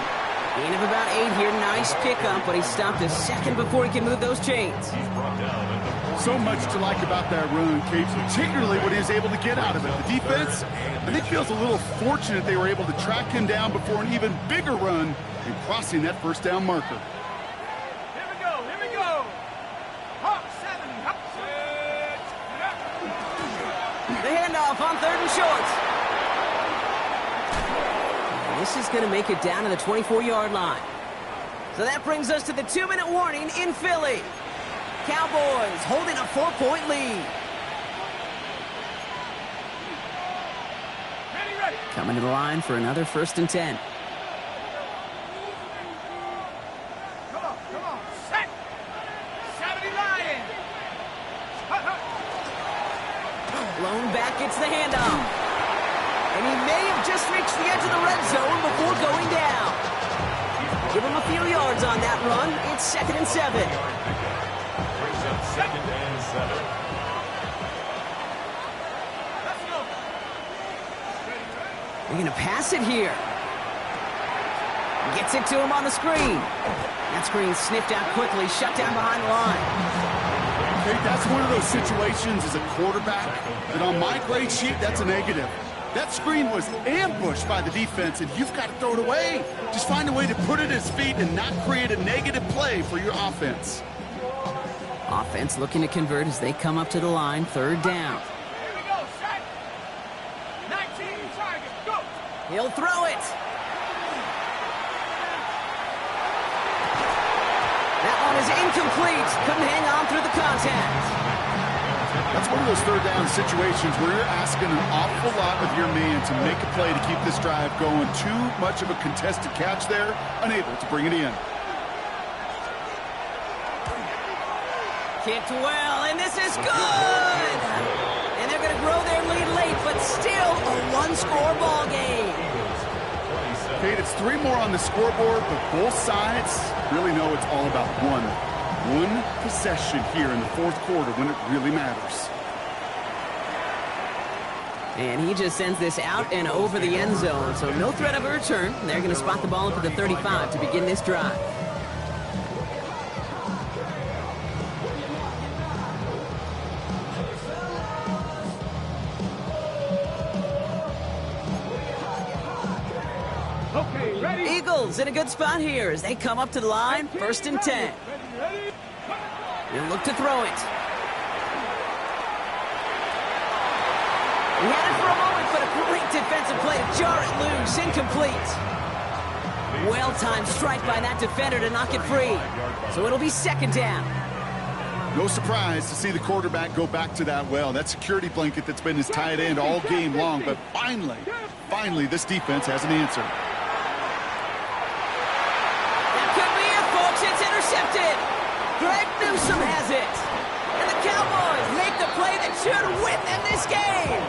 Gain of about 8 here. Nice pickup, but he stopped a second before he can move those chains. So much to like about that run, Kate, particularly what he was able to get out of it. The defense, I think, feels a little fortunate they were able to track him down before an even bigger run and crossing that 1st down marker. Here we go. Here we go. Hawk 7. Hawk 6. The handoff on 3rd and short. This is going to make it down to the 24-yard line. So that brings us to the 2-minute warning in Philly. Cowboys holding a 4-point lead. Ready. Coming to the line for another 1st and 10. Come on. Set. 70 Lions. Blown back, gets the handoff. And he may have just reached the edge of the red zone before going down. Give him a few yards on that run. It's 2nd and 7. Brings up 2nd and 7. Let's go. They're going to pass it here. Gets it to him on the screen. That screen sniffed out quickly, shut down behind the line. Hey, that's one of those situations as a quarterback that on my grade sheet, that's a negative. That screen was ambushed by the defense, and you've got to throw it away. Just find a way to put it at his feet and not create a negative play for your offense. Offense looking to convert as they come up to the line, 3rd down. Here we go. Set. He'll throw it. That one is incomplete. Couldn't hang on through the contact. That's one of those third down situations where you're asking an awful lot of your man to make a play to keep this drive going. Too much of a contested catch there, unable to bring it in. Kicked well, and this is good! And they're going to grow their lead late, but still a one-score ball game. Kate, it's 3 more on the scoreboard, but both sides really know it's all about one possession here in the fourth quarter when it really matters. And he just sends this out and over the end zone, so no threat of a return. They're going to spot the ball up at the 35 to begin this drive. Okay, ready? Eagles in a good spot here as they come up to the line, 1st and 10. Ready? He'll look to throw it. He had it for a moment, but a great defensive play to jar it loose. Incomplete. Well-timed strike by that defender to knock it free. So it'll be 2nd down. No surprise to see the quarterback go back to that well. That security blanket that's been his tight end all game long, but finally, this defense has an answer. That could be it, folks. It's intercepted. Greg Newsome has it. And the Cowboys make the play that should win them this game.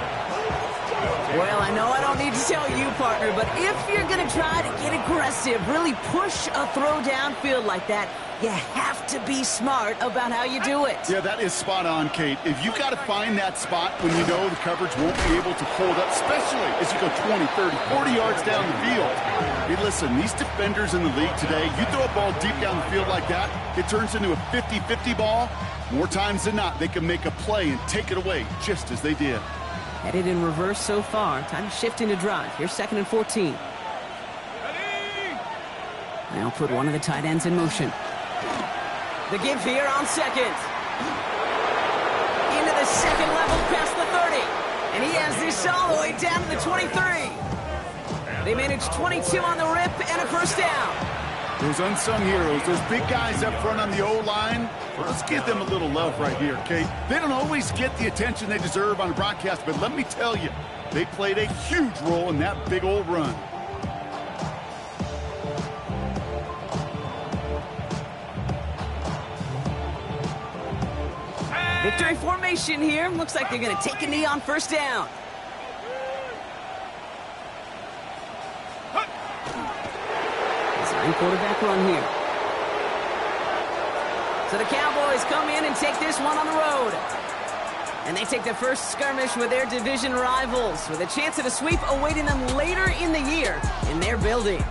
Well, I know I don't need to tell you, partner, but if you're going to try to get aggressive, really push a throw downfield like that, you have to be smart about how you do it. Yeah, that is spot on, Kate. If you've got to find that spot when you know the coverage won't be able to hold up, especially as you go 20, 30, 40 yards down the field. Hey, listen, these defenders in the league today, you throw a ball deep down the field like that, it turns into a 50-50 ball. More times than not, they can make a play and take it away, just as they did. Headed in reverse so far. Time to shift into drive. Here's 2nd and 14. Ready? They'll put one of the tight ends in motion. The give here on 2nd. Into the 2nd level past the 30. And he has this all the way down to the 23. They managed 22 on the rip and a 1st down. Those unsung heroes, those big guys up front on the O-line, well, let's give them a little love right here, Kate. They don't always get the attention they deserve on the broadcast, but let me tell you, they played a huge role in that big old run. Victory formation here. Looks like they're going to take a knee on 1st down. Quarterback run here. So the Cowboys come in and take this one on the road. And they take their first skirmish with their division rivals with a chance at a sweep awaiting them later in the year in their building.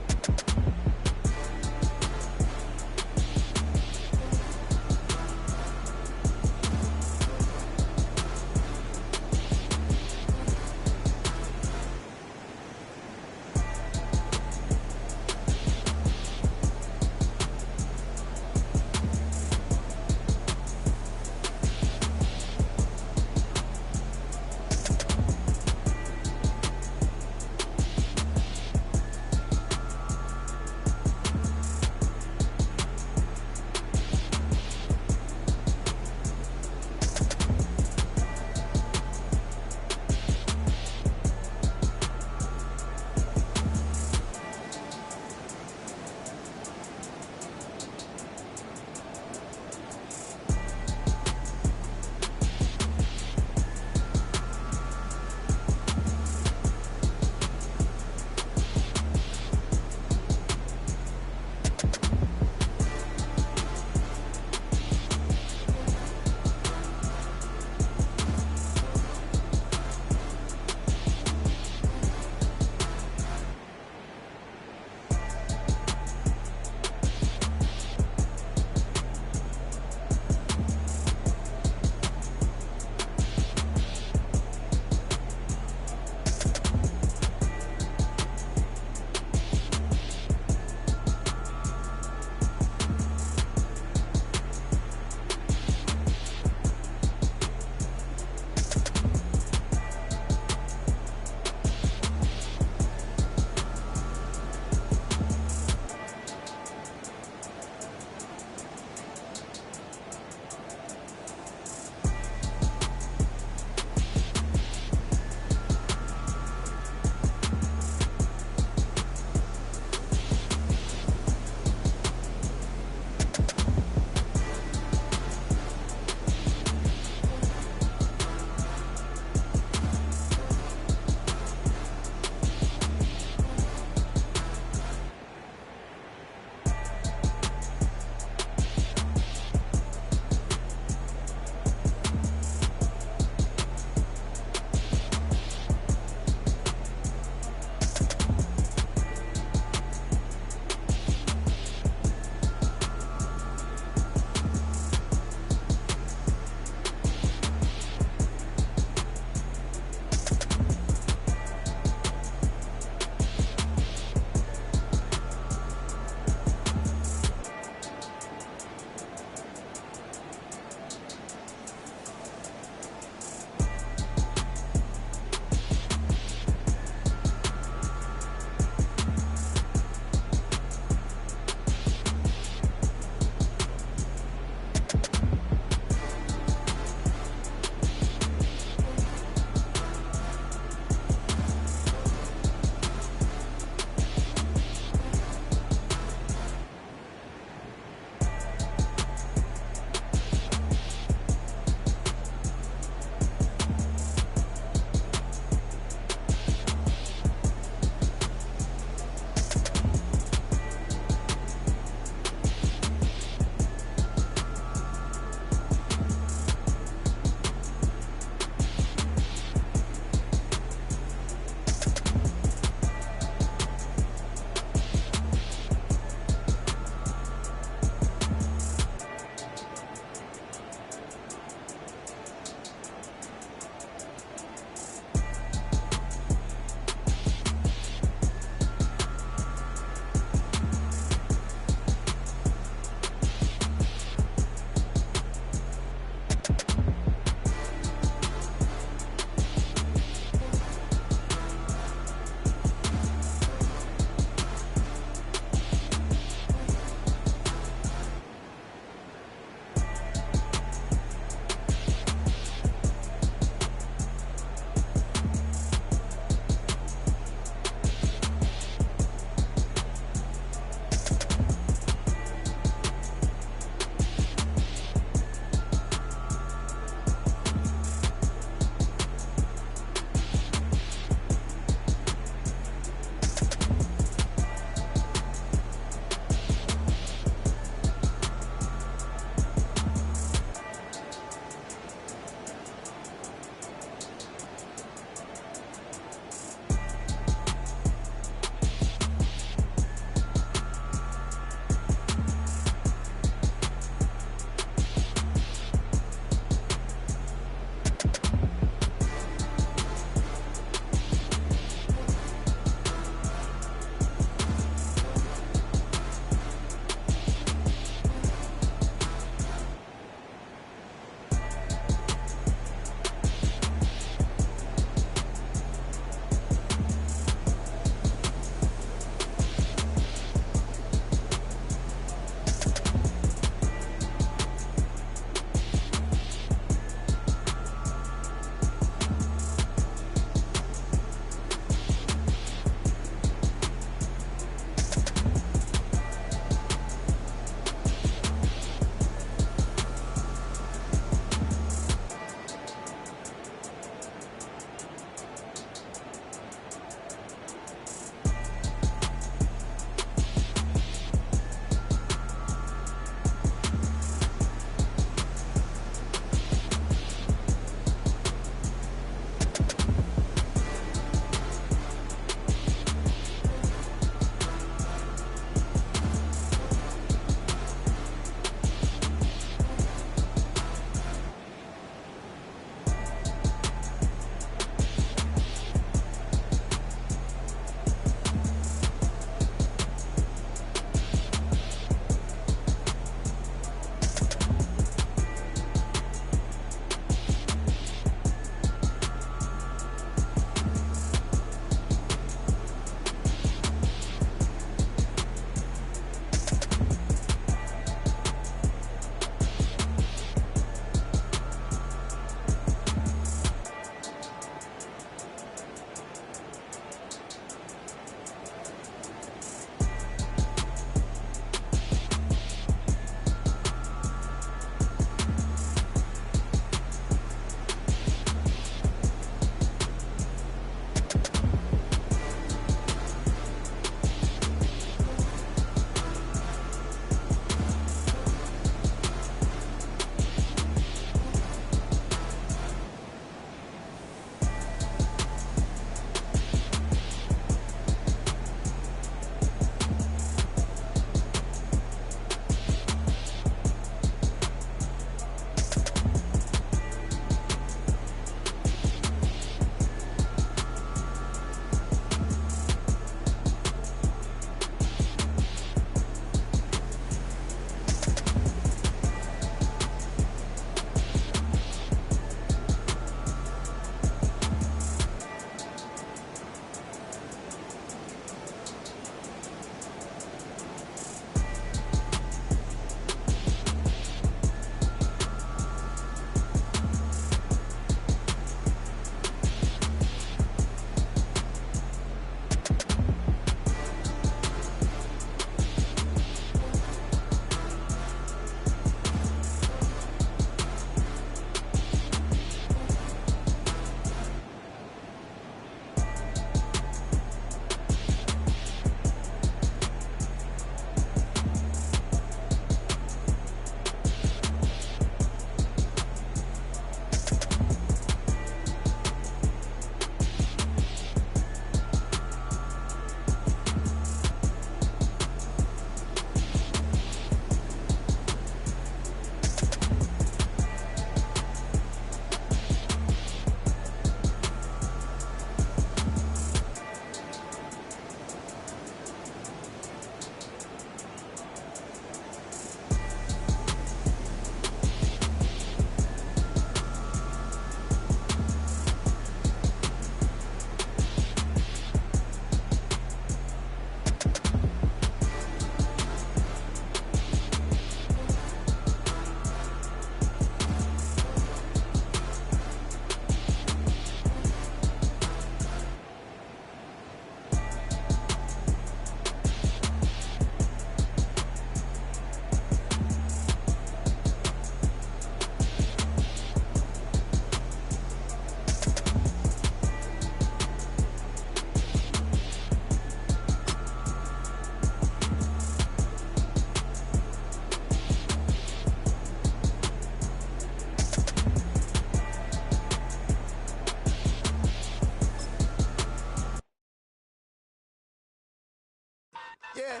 Yeah,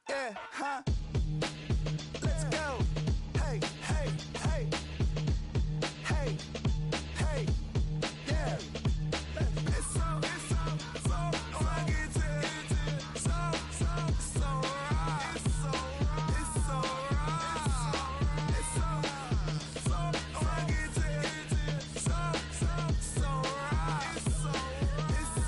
yeah, huh? Let's go. Hey, hey, hey. Hey, hey, yeah. It's so rugged. So right. It's so right. It's so rugged. So right. It's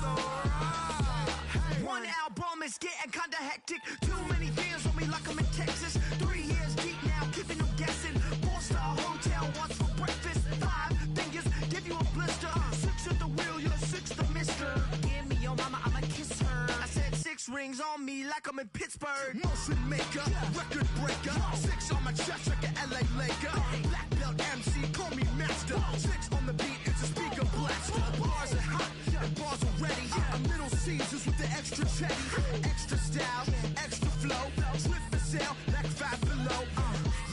so right. One album is getting kinda hectic. Too many fans on me like I'm in Texas. 3 years deep now, keeping them guessing. 4-star hotel, what's for breakfast? 5 fingers, give you a blister. 6 at the wheel, you're 6 the mister. Give me your mama, I'ma kiss her. I said 6 rings on me like I'm in Pittsburgh. Motion maker, record breaker. 6 on my chest like an LA Laker. Black belt MC, call me master. 6 on the beat, it's a speaker blaster. Bars are hot, and bars are ready. I'm Little Caesars with the extra chetty. Extra style, extra flow. Swift for sale, like 5 below.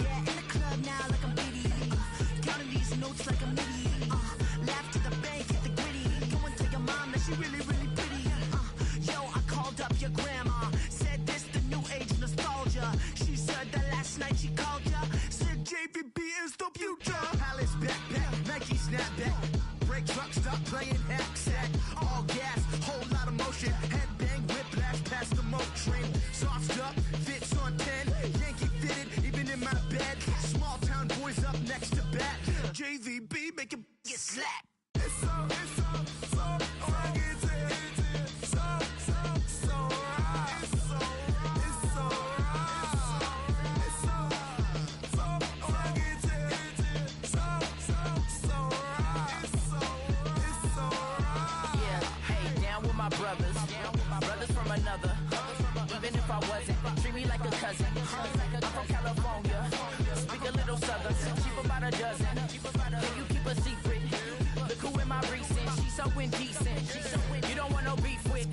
Yeah, in the club now like I'm Diddy. Counting these notes like I'm Nitty. Laugh to the bank, hit the gritty. Go and tell your mom that she really, really pretty. Yo, I called up your grandma. Said this the new age nostalgia. She said that last night she called ya. Said JVB is the future. Palace backpack, Nike snapback. Break truck, stop playing hack sack. All gas, whole lot of motion. Headbang, whiplash past the moat train. Sauced up, fits on 10. Yankee fitted, even in my bed. Small town boys up next to bat. JVB, make it get slapped. It's so rugged. So right. It's so right. It's so rugged. So right. It's so right. Yeah, hey, down with my brothers. Brothers from another. Even if I wasn't, treat me like a cousin. I'm from California. Speak a little southern. Cheap about a dozen. Can you keep a secret? Look who in my recent. She's so indecent. You don't want no beef with.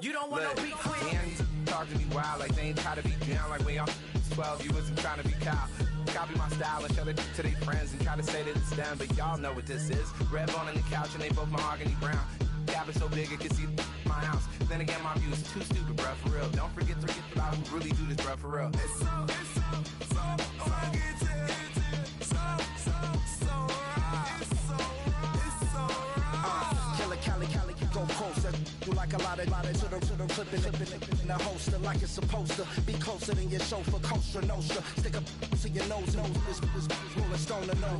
You don't want no beef with. Hands talk to me wild like they ain't try to be down. Like when y'all 12, you wasn't trying to be Kyle. Copy my style and show it to their friends and try to say that it's them, but y'all know what this is. Red bone on the couch and they both mahogany brown. Gap is so big it can see my house. Then again, my view is too stupid, bruh, for real. Don't forget about who really do this, bruh, for real. It's so rugged. So right. It's so right. Killer Cali, go closer. You like a lot of to the clipping in the holster like it's supposed to be closer than your chauffeur, Costa Nostra. Stick up to your nose, this rolling stone and no.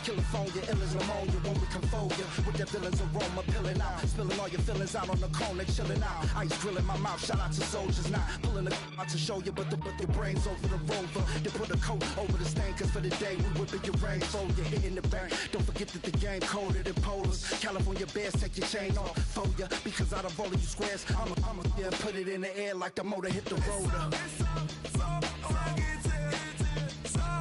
California, ill as pneumonia when we confold you with the villain's aroma, pilling out, spilling all your feelings out on the cone, they chilling out. Ice grilling my mouth, shout out to soldiers, not pulling the out to show you, but the brains over the rover. They put a coat over the stain, cause for the day we whipping your range, so you're hitting the bank. Don't forget that the game colder than polars. California bears, take your chain off for ya, because out of all of you squares, I'ma yeah, put it in the air like the motor hit the rotor. It's so rugged. So right.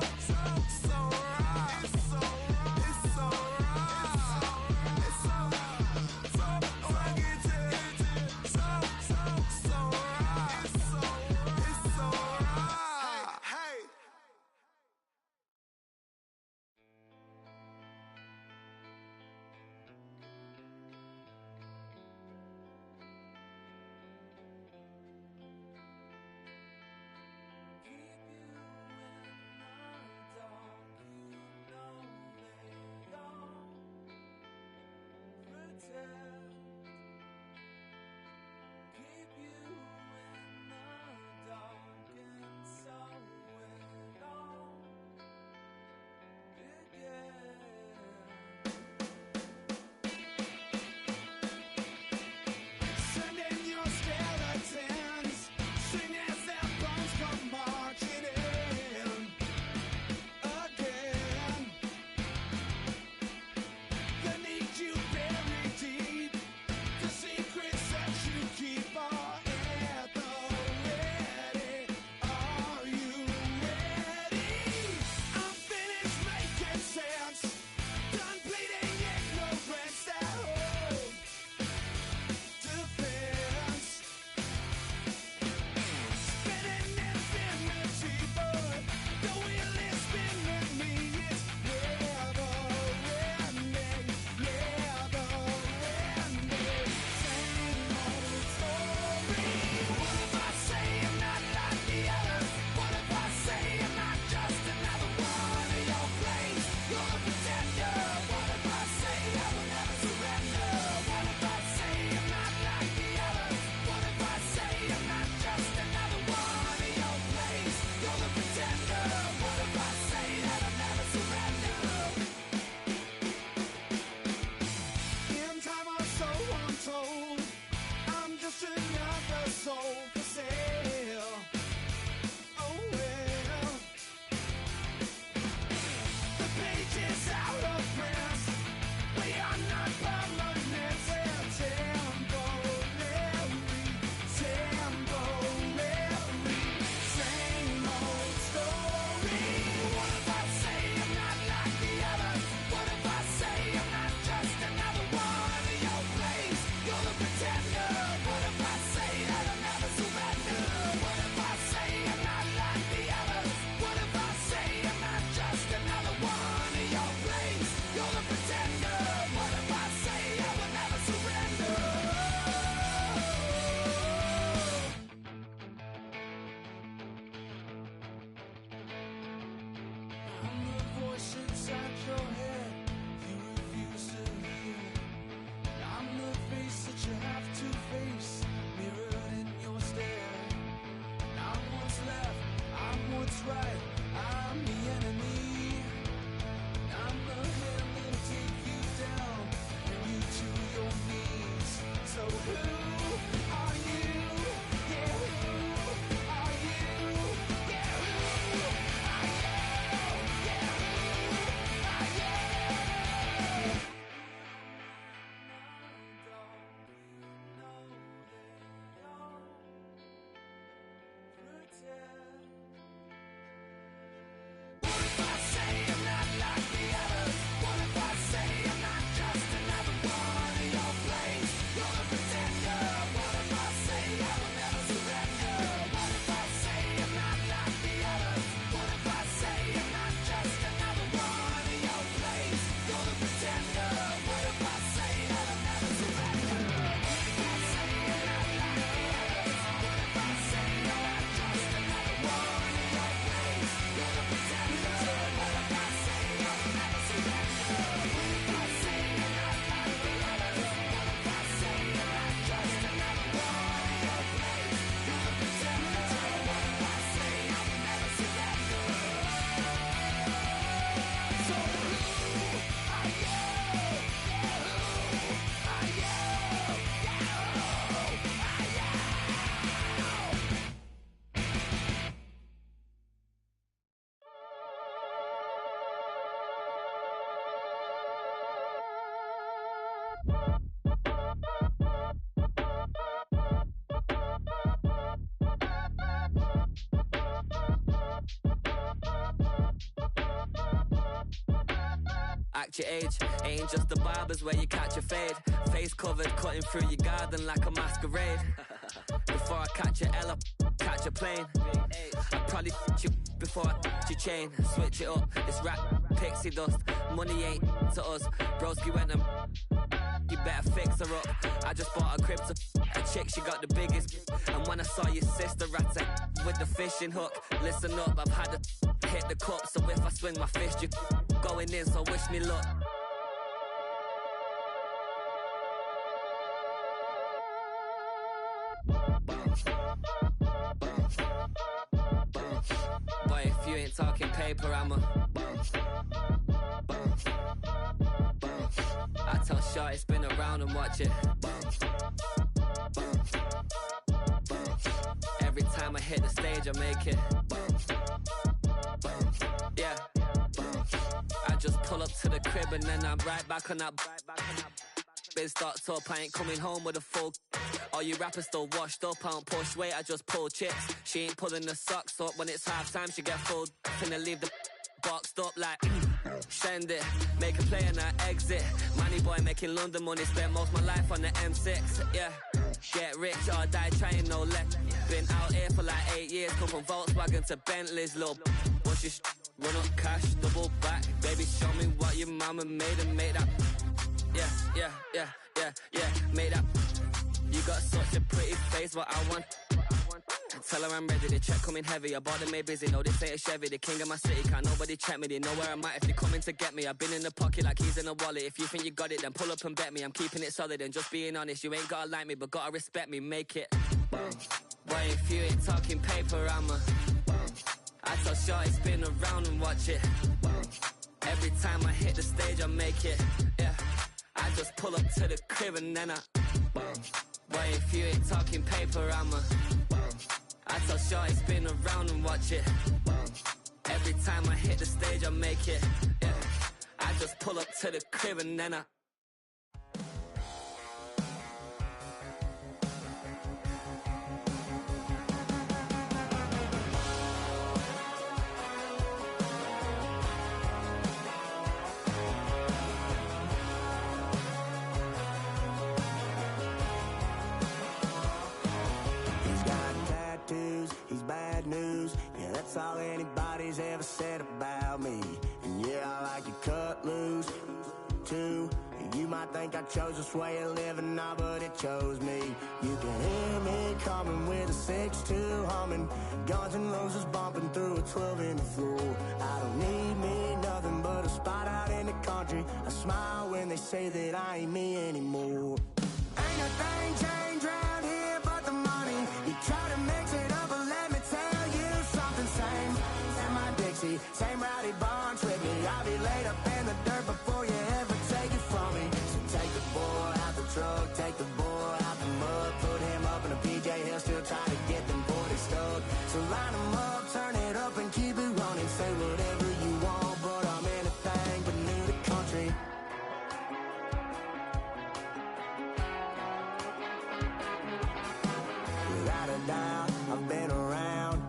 It's so act your age. Ain't just the barbers where you catch a fade. Face covered, cutting through your garden like a masquerade. Before I catch a L up, catch a plane. I probably you before I your chain. Switch it up, this rap pixie dust. Money ain't to us. Broski went and you better fix her up. I just bought a crib to a chick, she got the biggest. And when I saw your sister rat with the fishing hook, listen up, I've had to hit the cup. So if I swing my fist, you going in, so wish me luck. Boy, if you ain't talking paper, I'm a I tell Shorty spin around and watch it. Every time I hit the stage, I make it. Yeah. I just pull up to the crib and then I'm right back on that. Biz starts up, I ain't coming home with a full. All you rappers still washed up, I don't push weight, I just pull chips. She ain't pulling the socks up when it's half time, she get full. Finna leave the boxed up like send it, make a play and I exit. Money boy making London money, spent most of my life on the M6. Yeah, get rich or die trying, no let. Been out here for like 8 years, come from Volkswagen to Bentley's, little. What's your run up cash, double back. Baby, show me what your mama made and make that. Yeah, make that. You got such a pretty face, what I want. Tell her I'm ready, the check coming heavy. I bought them made busy, no this ain't a Chevy. The king of my city, can't nobody check me. They know where I'm at if they coming to get me. I've been in the pocket like keys in a wallet. If you think you got it, then pull up and bet me. I'm keeping it solid and just being honest. You ain't gotta like me, but gotta respect me, make it. Boy, if you ain't talking paper, I'm a I tell Shorty spin around and watch it. Every time I hit the stage, I make it. Yeah, I just pull up to the crib and then I boy, if you ain't talking paper, I'm a I tell Shorty spin around and watch it. Every time I hit the stage, I make it. Yeah, I just pull up to the crib and then I he's bad news. Yeah, that's all anybody's ever said about me. And yeah, I like to cut loose, too. You might think I chose this way of living now, but it chose me. You can hear me coming with a 6-2 humming, Guns N' Roses bumping through a 12 in the floor. I don't need me nothing but a spot out in the country. I smile when they say that I ain't me anymore. Ain't a thing changed round here but the money. You try to mix it up, but let me tell you something. Same in my Dixie, same rowdy bunch with me. I'll be laid up in the dirt before you ever take it from me. So take the boy out the truck, take the boy out the mud, put him up in a PJ, he'll still try to get them 40 stuck. So line him up, turn it up and keep it running. Say whatever you want, but I'm anything but new to country. Without a doubt, I've been around.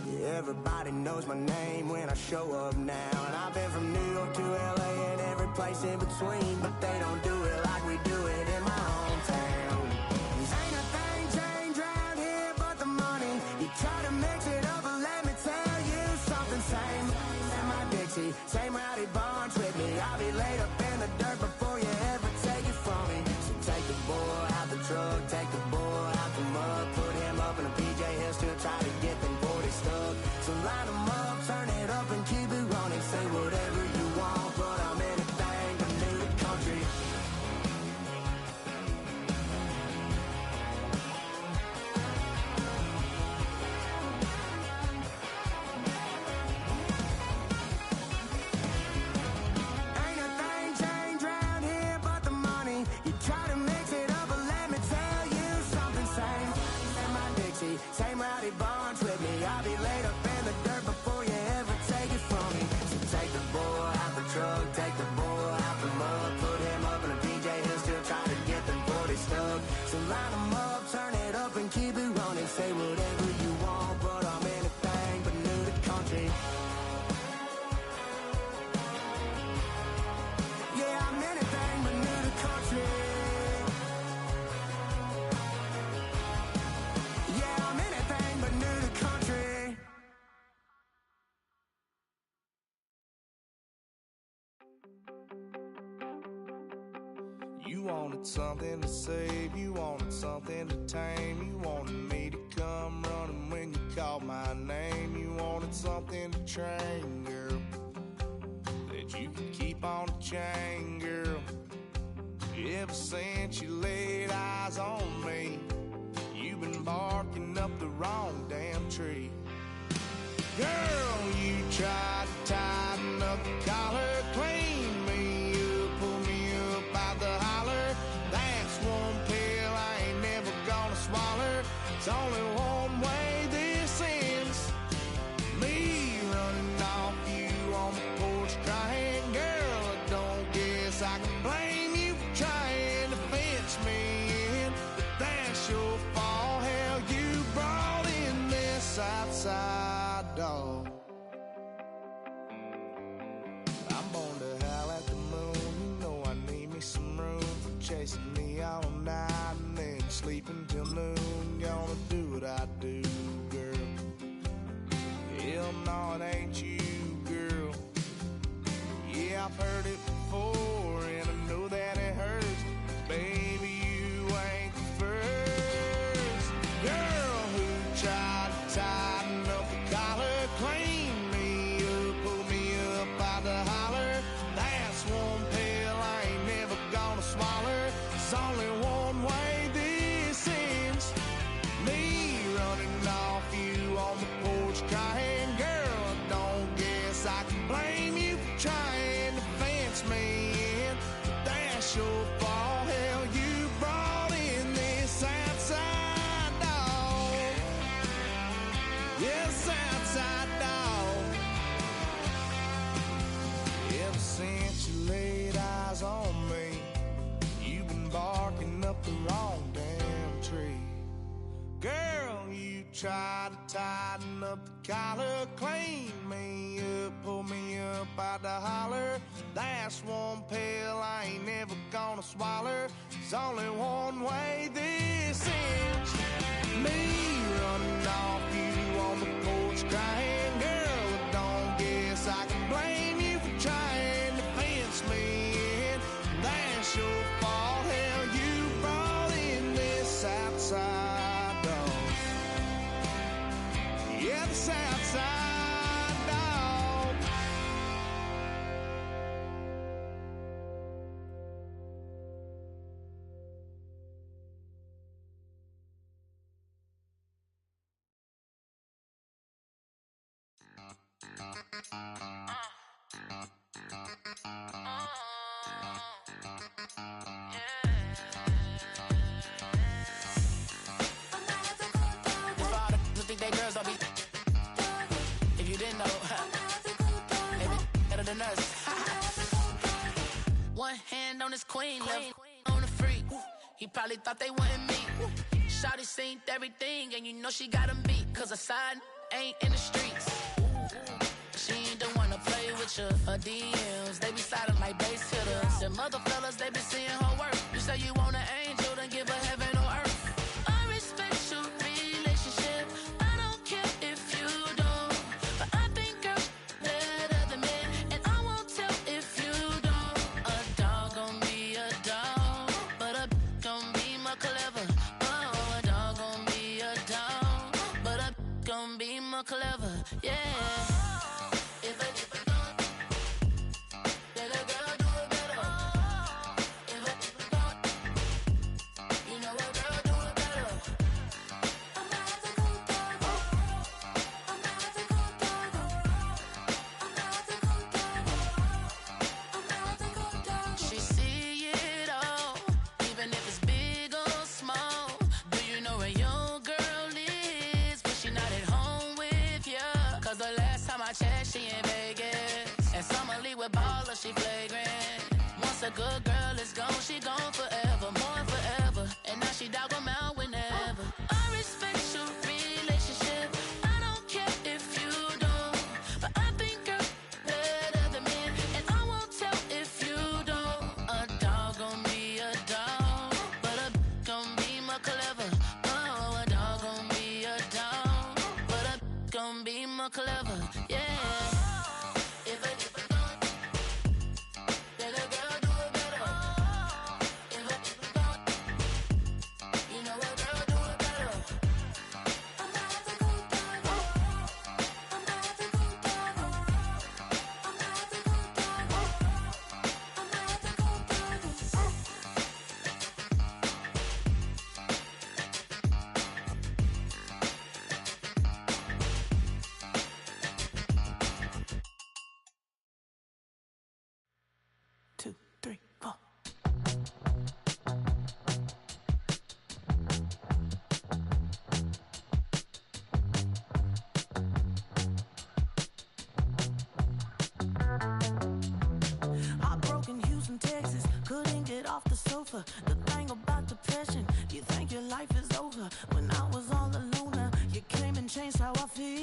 Yeah, everybody knows my name when I show up now. And I've been from New York to LA and every place in between, but they don't do it like we do it in my hometown. Ain't a thing changed round here but the money. You try to mix it up, but let me tell you something. Same in my Dixie, same rowdy bunch with me. I'll be laid up in the dirt before you ever take it from me. So take the boy out the truck, take the boy out the mud, put him up in a PJ, he'll still try to get them 40 stuck. So line him up, turn it up and keep it running. Say whatever you want, but I'm anything but new to country. Ain't a thing changed round here but the money. You try to mix it up, but let me tell you something. Same in my Dixie, same rowdy bunch with me. I'll be laid up in the dirt before you ever take it from me. So take the boy out the truck, take the boy out the mud, put him up in a PJ, he'll still try to get them 40 stuck. So line him up, turn it up and keep it running. Say whatever you want, but I'm anything but new to country. wanted something to save, you wanted something to tame, you wanted me to come running when you called my name, you wanted something to train, girl, that you could keep on the chain, girl. Ever since you laid eyes on me, you've been barking up the wrong damn tree. Girl, you tried to tighten up the collar, clean me up, pull me up out the holler. That's one pill I ain't never gonna swallow. It's only one way this ends. Me running off you on the porch crying. Girl, I don't guess I can blame you for trying to fence me in, but that's your fault. Hell, you brought in this outside dog. I'm born to howl at the moon. You know I need me some room for chasing me all night and then sleeping till noon. Gonna do what I do, girl. Hell no, it ain't you, girl. Yeah, I've heard it before and I know that it hurts. Baby, you ain't the first girl who tried to tighten up the collar, clean me up, pull me up out the holler. That's one pill I ain't never gonna swallow. There's only one way this ends. Me running off you on the porch crying. Girl, I don't guess I can blame you for trying to fence me in, but that's your fault. Hell, you brought in this outside dog. Yes, outside dog. Ever since you laid eyes on me, you've been barking up the wrong damn tree. Girl, you tried to tighten up the collar, clean me up, pull me up out the holler. That's one pill I ain't never gonna swallow. There's only one way this ends. Me running off you on the porch crying. Girl, I don't guess I can blame you for trying to fence me in. That's your fault. Hell, you brought in this outside dog. Yeah, this outside dog. If all the think they girls don't be. If you didn't know, they be better than us. One hand on his queen, left on the freak. He probably thought they wanted me. Shawty seen everything, and you know she got him beat. Cause a side ain't in the streets. She ain't the one to play with you. Her DMs, they be sliding like base hitters. The mother fellas, they be seeing her work. You say you want an angel, then give her heaven or earth. I respect your relationship. I don't care if you don't. But I think girls better than men. And I won't tell if you don't. A dog gon' be a dog, but a gon' be more clever. Oh, a dog gon' be a dog, but a gon' be more clever. Yeah. If a then a girl do it better. If a you know a girl do it better. I'm not the good dog. I'm not the good dog. I'm not the good dog. I'm not the good dog. She see it all, even if it's big or small. Do you know where your girl is when she not at home with ya? Cause the last time I checked, she in Vegas. And summer leave with baller, she flagrant. Once a good girl is gone, she gone forever, more forever. And now she dog 'em out whenever. I respect your relationship. I don't care if you don't. But I think girls better than men. And I won't tell if you don't. A dog gon' be a dog, but a gon' be more clever. Oh, a dog gon' be a dog, but a gon' be more clever. Yeah. If a then a girl do it better. If a chauffeur. The thing about depression, you think your life is over. When I was all alone, you came and changed how I feel.